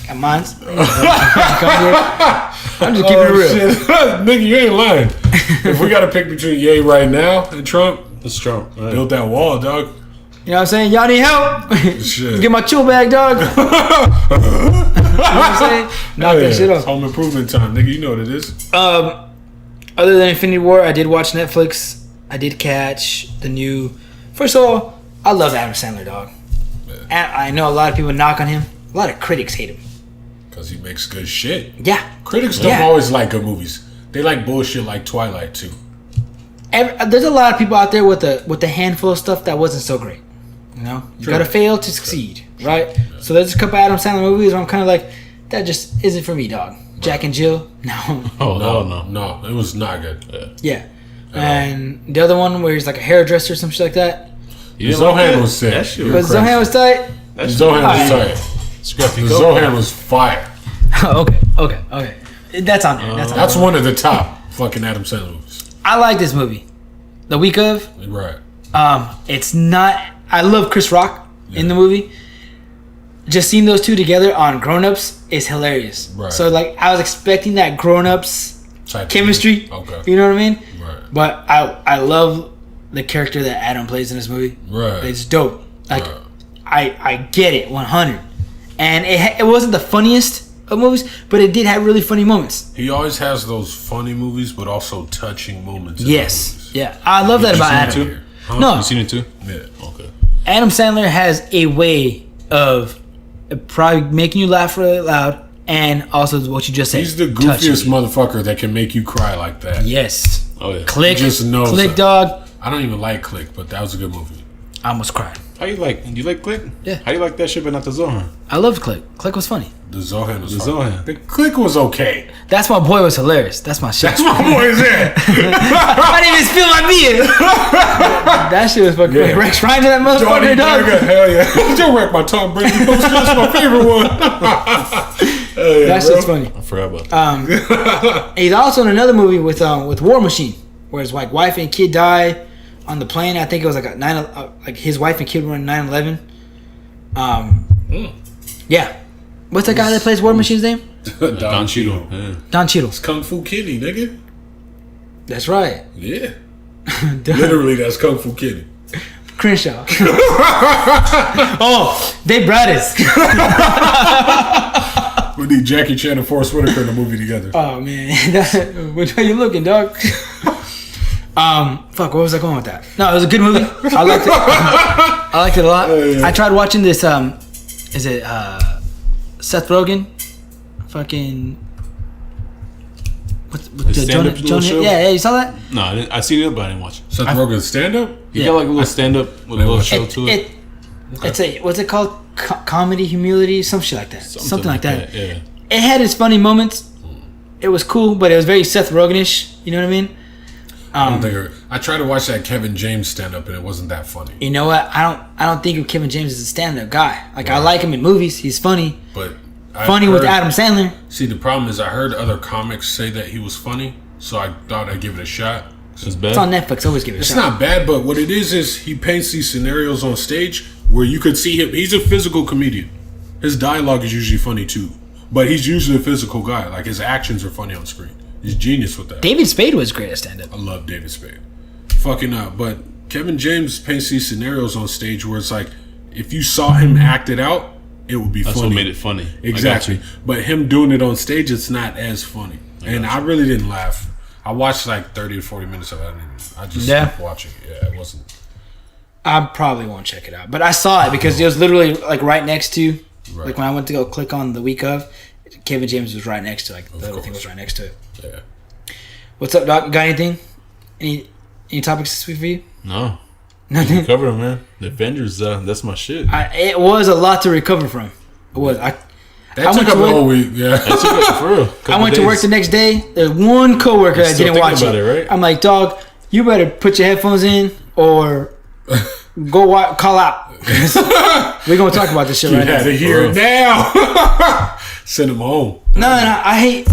Got mine. I'm just keeping it real. Shit. Nigga, you ain't lying. If we got to pick between Ye right now and Trump, It's Trump. Right. build that wall, dog. You know what I'm saying? Y'all need help. Shit. Get my chill bag, dog. You know what I'm saying? Knock that shit off. Home improvement time, nigga. You know what it is. Other than Infinity War, I did watch Netflix. I did catch the new. First of all, I love Adam Sandler, dog. And I know a lot of people knock on him. A lot of critics hate him. Because he makes good shit. Yeah. Critics don't always like good movies. They like bullshit like Twilight, too. There's a lot of people out there with a handful of stuff that wasn't so great. You know? You gotta fail to succeed, right? Yeah. So there's a couple Adam Sandler movies where I'm kind of like, that just isn't for me, dog. Jack and Jill? No. Oh, no. It was not good. Yeah. And the other one where he's like a hairdresser or some shit like that. Zohan was sick. Zohan was tight? Zohan was tight. Scruffy Zohan was fire. Okay. That's on there. That's one of the top fucking Adam Sandler movies. I like this movie. The Week Of. Right. It's not. I love Chris Rock in the movie. Just seeing those two together on Grown Ups is hilarious. Right. So like I was expecting that Grown Ups chemistry. Okay. You know what I mean? Right. But I love the character that Adam plays in this movie. Right. It's dope. Like I get it 100. And it wasn't the funniest of movies, but it did have really funny moments. He always has those funny movies, but also touching moments. Yes. Yeah. I love that about Adam. Too? Huh? No. You seen it too? Yeah. Okay. Adam Sandler has a way of probably making you laugh really loud, and also what you just said. He's the goofiest motherfucker that can make you cry like that. Yes. Oh yeah. Click. He just knows Click, that. dog. I don't even like Click, but that was a good movie. I almost cried. How you like? Do you like Click? Yeah. How you like that shit, but not the Zohan? I loved Click. Click was funny. The Zohan was funny. Zohan. The Click was okay. That's My Boy was hilarious. That's my shit. That's my boy's there. I didn't even spill my beer. That shit was fucking funny. Rex Ryan to that motherfucker, dog. Hell yeah. Don't wreck my Tom Brady poster. That's my favorite one. That shit's funny. I forgot about that. He's also in another movie with War Machine, where his like wife and kid die on the plane. I think it was like his wife and kid were in 9/11. Yeah. What's that guy that plays War Machine's name? Don Cheadle. Yeah. Don Cheadle. It's Kung Fu Kitty, nigga. That's right. Yeah. Literally, that's Kung Fu Kitty. Crenshaw. Oh, Dave Bradis. We need Jackie Chan and Forrest Whitaker in the movie together. Oh man, which way you looking, dog? Fuck, what was I going with that? No, it was a good movie. I liked it. I liked it a lot. Yeah. I tried watching this. Is it Seth Rogen? Fucking. With the stand-up little show? Yeah, you saw that? No, I seen it, but I didn't watch it. Seth Rogen's stand-up? You got like a little stand-up with a little show to it. It's a what's it called? Comedy, humility, some shit like that. Something like that. Yeah. It had its funny moments. It was cool, but it was very Seth Rogen-ish. You know what I mean? I tried to watch that Kevin James stand-up, and it wasn't that funny. You know what? I don't think of Kevin James as a stand-up guy. Like I like him in movies. He's funny. But With Adam Sandler. See, the problem is I heard other comics say that he was funny, so I thought I'd give it a shot. It's bad. It's on Netflix. Always give it a shot. It's not bad, but what it is he paints these scenarios on stage where you could see him. He's a physical comedian. His dialogue is usually funny too, but he's usually a physical guy. Like his actions are funny on screen. He's genius with that. David Spade was great at stand-up. I love David Spade. But Kevin James paints these scenarios on stage where it's like, if you saw him act it out, it would be That's funny. what made it funny. Exactly. But him doing it on stage, it's not as funny. And I really didn't laugh. I watched like 30 to 40 minutes of it. I just stopped watching it. Yeah, it wasn't. I probably won't check it out. But I saw it because it was literally like right next to, like when I went to go click on the week of, Kevin James was right next to, like the other thing was right next to it. Yeah. What's up, Doc? Got anything? Any topics this week for you? No. Nothing. Cover them, man. The Avengers, that's my shit. It was a lot to recover from. It was. I That went took up to the work- whole week. Yeah. That took it for real. I went to work the next day. There's one coworker that still didn't watch thinking it. about it, right? I'm like, dog, you better put your headphones in or go call out. We're gonna talk about this shit You right had now. to hear it now. Send him home. No, I hate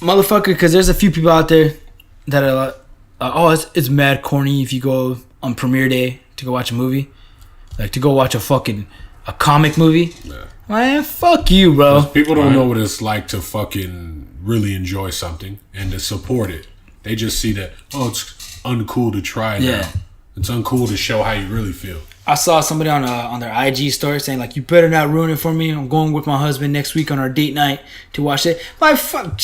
motherfucker because there's a few people out there that are like, it's mad corny if you go on premiere day to go watch a movie, like to go watch a comic movie. Yeah. Man, fuck you, bro. People don't know what it's like to fucking really enjoy something and to support it. They just see that, it's uncool to try now. Yeah. It's uncool to show how you really feel. I saw somebody on their IG story saying like, you better not ruin it for me. I'm going with my husband next week on our date night to watch it. Like, fuck,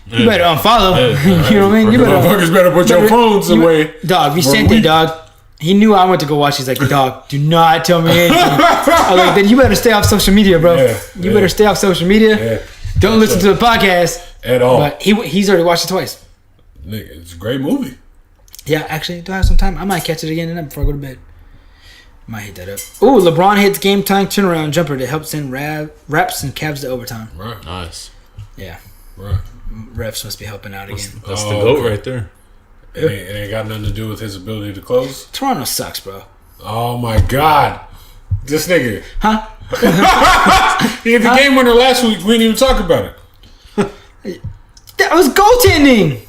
you better unfollow. You know what I mean? You Motherfuckers better put your phones away. Dog, we sent it, dog. He knew I went to go watch. He's like, dog, do not tell me anything. I was like, then you better stay off social media, bro. You better stay off social media. Yeah. Don't listen to the podcast. At all. But he's already watched it twice. Nigga, it's a great movie. Yeah, actually, do I have some time? I might catch it again tonight before I go to bed. Might hit that up. Ooh, LeBron hits game time turnaround jumper that helps send Raps and Cavs to overtime. Right. Nice. Yeah. Right. Refs must be helping out again. That's the GOAT right there. It ain't got nothing to do with his ability to close. Toronto sucks, bro. Oh my God. This nigga. Huh? He hit the game winner last week. We didn't even talk about it. That was goaltending.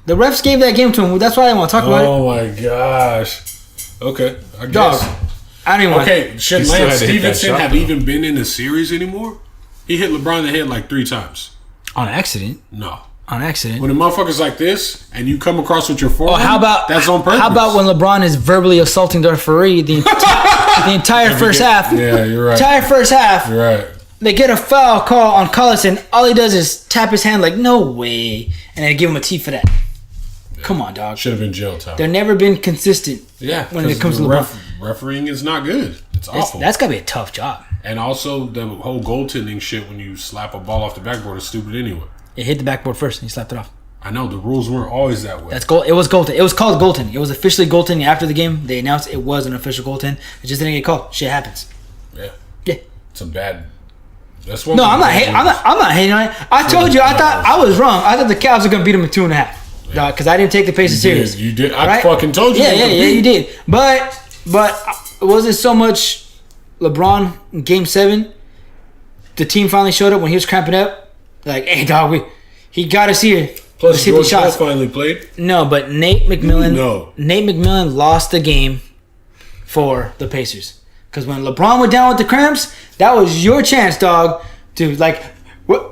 The refs gave that game to him. That's why I didn't want to talk about it. Oh my gosh. Okay. I guess. Dog. I don't even want Okay, should He still Lance had to hit that Stevenson shot, have though. even been in the series anymore? He hit LeBron in the head like 3 times. On accident. No. On accident. When a motherfucker's like this and you come across with your forearm, How about that's on purpose. How about when LeBron is verbally assaulting the referee the entire first half? Yeah, you're right. Entire first half. You're right. They get a foul call on Collison. All he does is tap his hand like, no way. And then give him a T for that. Yeah. Come on, dog. Should have been jail time. They've never been consistent. Yeah, when it comes to LeBron. Refereeing is not good. It's awful. That's got to be a tough job. And also, the whole goaltending shit when you slap a ball off the backboard is stupid anyway. It hit the backboard first and he slapped it off. I know, the rules weren't always that way. That's goal. It was goaltending. It was called goaltending. It was officially goaltending after the game. They announced it was an official goaltend. It just didn't get called. Shit happens. Yeah. Yeah. It's a bad... That's one. No, I'm not hating. I'm not hating on it. I told you. I thought I was wrong. I thought the Cavs were gonna beat them in 2.5. Dog, because I didn't take the Pacers serious. You did. I fucking told you. Yeah, you did. But it wasn't so much LeBron in Game 7. The team finally showed up when he was cramping up. Like, hey, dog, he got us here. Plus, Let's hit these George Hill shots. finally played. No, but Nate McMillan. No. Nate McMillan lost the game for the Pacers. Because when LeBron went down with the cramps, that was your chance, dog. Dude, like, what?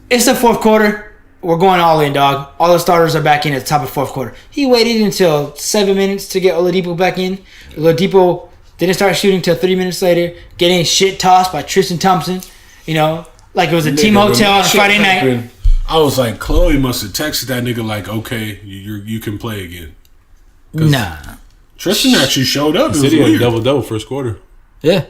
It's the fourth quarter. we're going all in, dog. All the starters are back in at the top of the fourth quarter. He waited until 7 minutes to get Oladipo back in. Oladipo didn't start shooting till 3 minutes later, getting shit tossed by Tristan Thompson. You know, like it was a team hotel on a Friday night. I was like, Chloe must have texted that nigga like, okay, you can play again. Nah. Tristan actually showed up. He said he had a double first quarter. Yeah.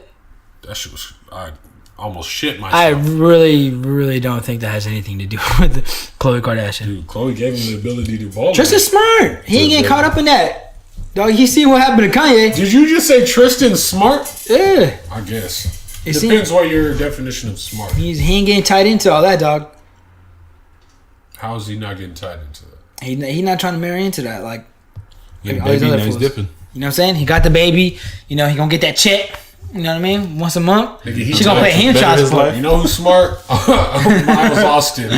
That shit was... I almost shit myself. I really, really don't think that has anything to do with Khloe Kardashian. Dude, Chloe gave him the ability to ball. Tristan's smart. He ain't getting caught up in that. Dog, you see what happened to Kanye. Did you just say Tristan's smart? Yeah. I guess. It Depends what your definition of smart. He ain't getting tied into all that, dog. How is he not getting tied into that? He not trying to marry into that. Like Yeah, all these baby, other nice fools. dipping. You know what I'm saying? He got the baby. You know, he gonna get that check. You know what I mean? Once a month. Nigga, She gonna pay him better child his support. life. You know who's smart? Miles Austin.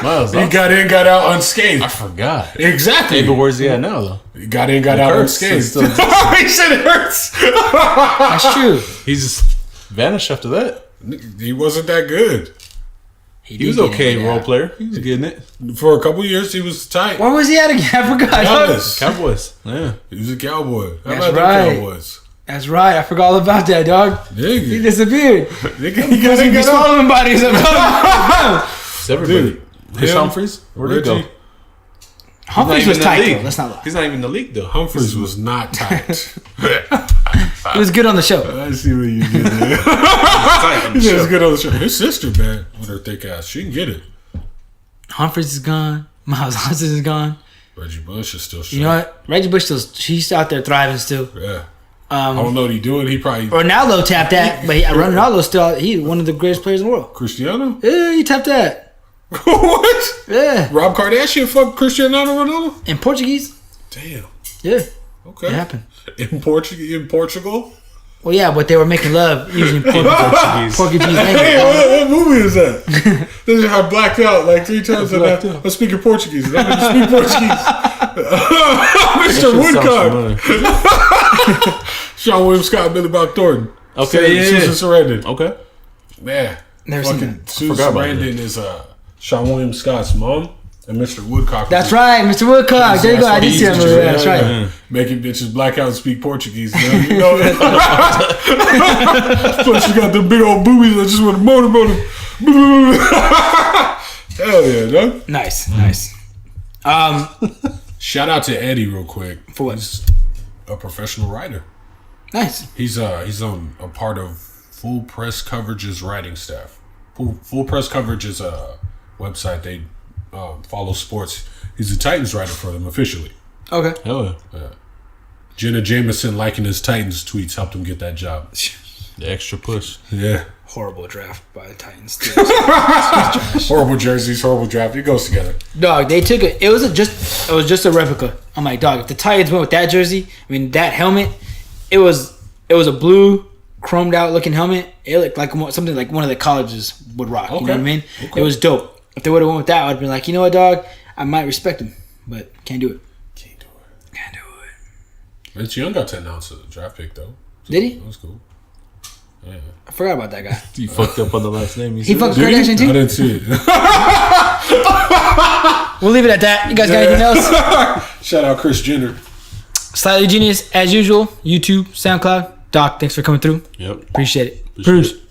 Miles, He got in, got out unscathed. I forgot. Exactly. Hey, but where's he at now, though? He got in, got out hurts. unscathed. He still- He said it hurts. That's true. He's just vanished after that. He wasn't that good. He was okay role player. He was getting it. For a couple years, he was tight. Where was he at again? I forgot. Dallas. Cowboys. Yeah. He was a cowboy. How That's about right. them Cowboys? That's right. I forgot all about that, dog. He Nigga. disappeared. Nigga, he He got in, be got out. swallowing bodies. It's everybody. Dude, Chris him, Humphries? Where'd he go? Reggie. Humphries was tight, though. Let's not lie. He's not even in the league, though. Humphries was not tight. He was good on the show. I see what you did there. He said it's good on the show. His sister, man, with her thick ass, she can get it. Humphries is gone. Miles Austin is gone. Reggie Bush is still strong. You know what? Reggie Bush she's out there thriving still. Yeah. I don't know what he's doing. He probably... Ronaldo tapped that, but Ronaldo's still he's one of the greatest players in the world. Cristiano? Yeah, he tapped that. What? Yeah. Rob Kardashian fucked Cristiano Ronaldo? In Portuguese? Damn. Yeah. Okay. It happened. In Portugal? Well, yeah, but they were making love using Portuguese Hey, language. what movie is that? This is I blacked out like 3 times. I'm speaking Portuguese. And I didn't speak Portuguese. Mr. Woodcock. Sean William Scott, Billy Bob Thornton. Okay, yeah. Susan Sarandon. Okay. Man. Never seen Fucking that. Susan Forgot about Sarandon is Sean William Scott's mom. And Mr. Woodcock. That's right, Mr. Woodcock. There you go. I did see that movie. That's right. Yeah. Making bitches black out and speak Portuguese. You know Plus, you got the big old boobies that just want to motorboat them. Hell yeah, dog. Nice. Shout out to Eddie real quick. For what? He's a professional writer. Nice. He's on a part of Full Press Coverage's writing staff. Full Press Coverage is a website they follow sports. He's a Titans writer for them officially. Okay. Hell yeah. Jenna Jameson liking his Titans tweets helped him get that job. The extra push. Yeah. Horrible draft by the Titans. Horrible jerseys, horrible draft. It goes together. Dog, they took it. It was just a replica. I'm like, dog, if the Titans went with that jersey, I mean that helmet, it was a blue chromed out looking helmet. It looked like something like one of the colleges would rock. You know what I mean? Okay. It was dope. If they would have went with that, I'd been like, you know what, dog, I might respect him, but can't do it. Can't do it. Can't do it. Vince Young got to announce a draft pick though. Did he? That was cool. Yeah. I forgot about that guy. You fucked up on the last name. He fucked Did he? Kardashian I too. didn't see it. We'll leave it at that. You guys got anything else? Shout out Chris Jenner. Slightly Genius as usual. YouTube, SoundCloud. Doc, thanks for coming through. Yep. Appreciate it. Appreciate Bruce. it.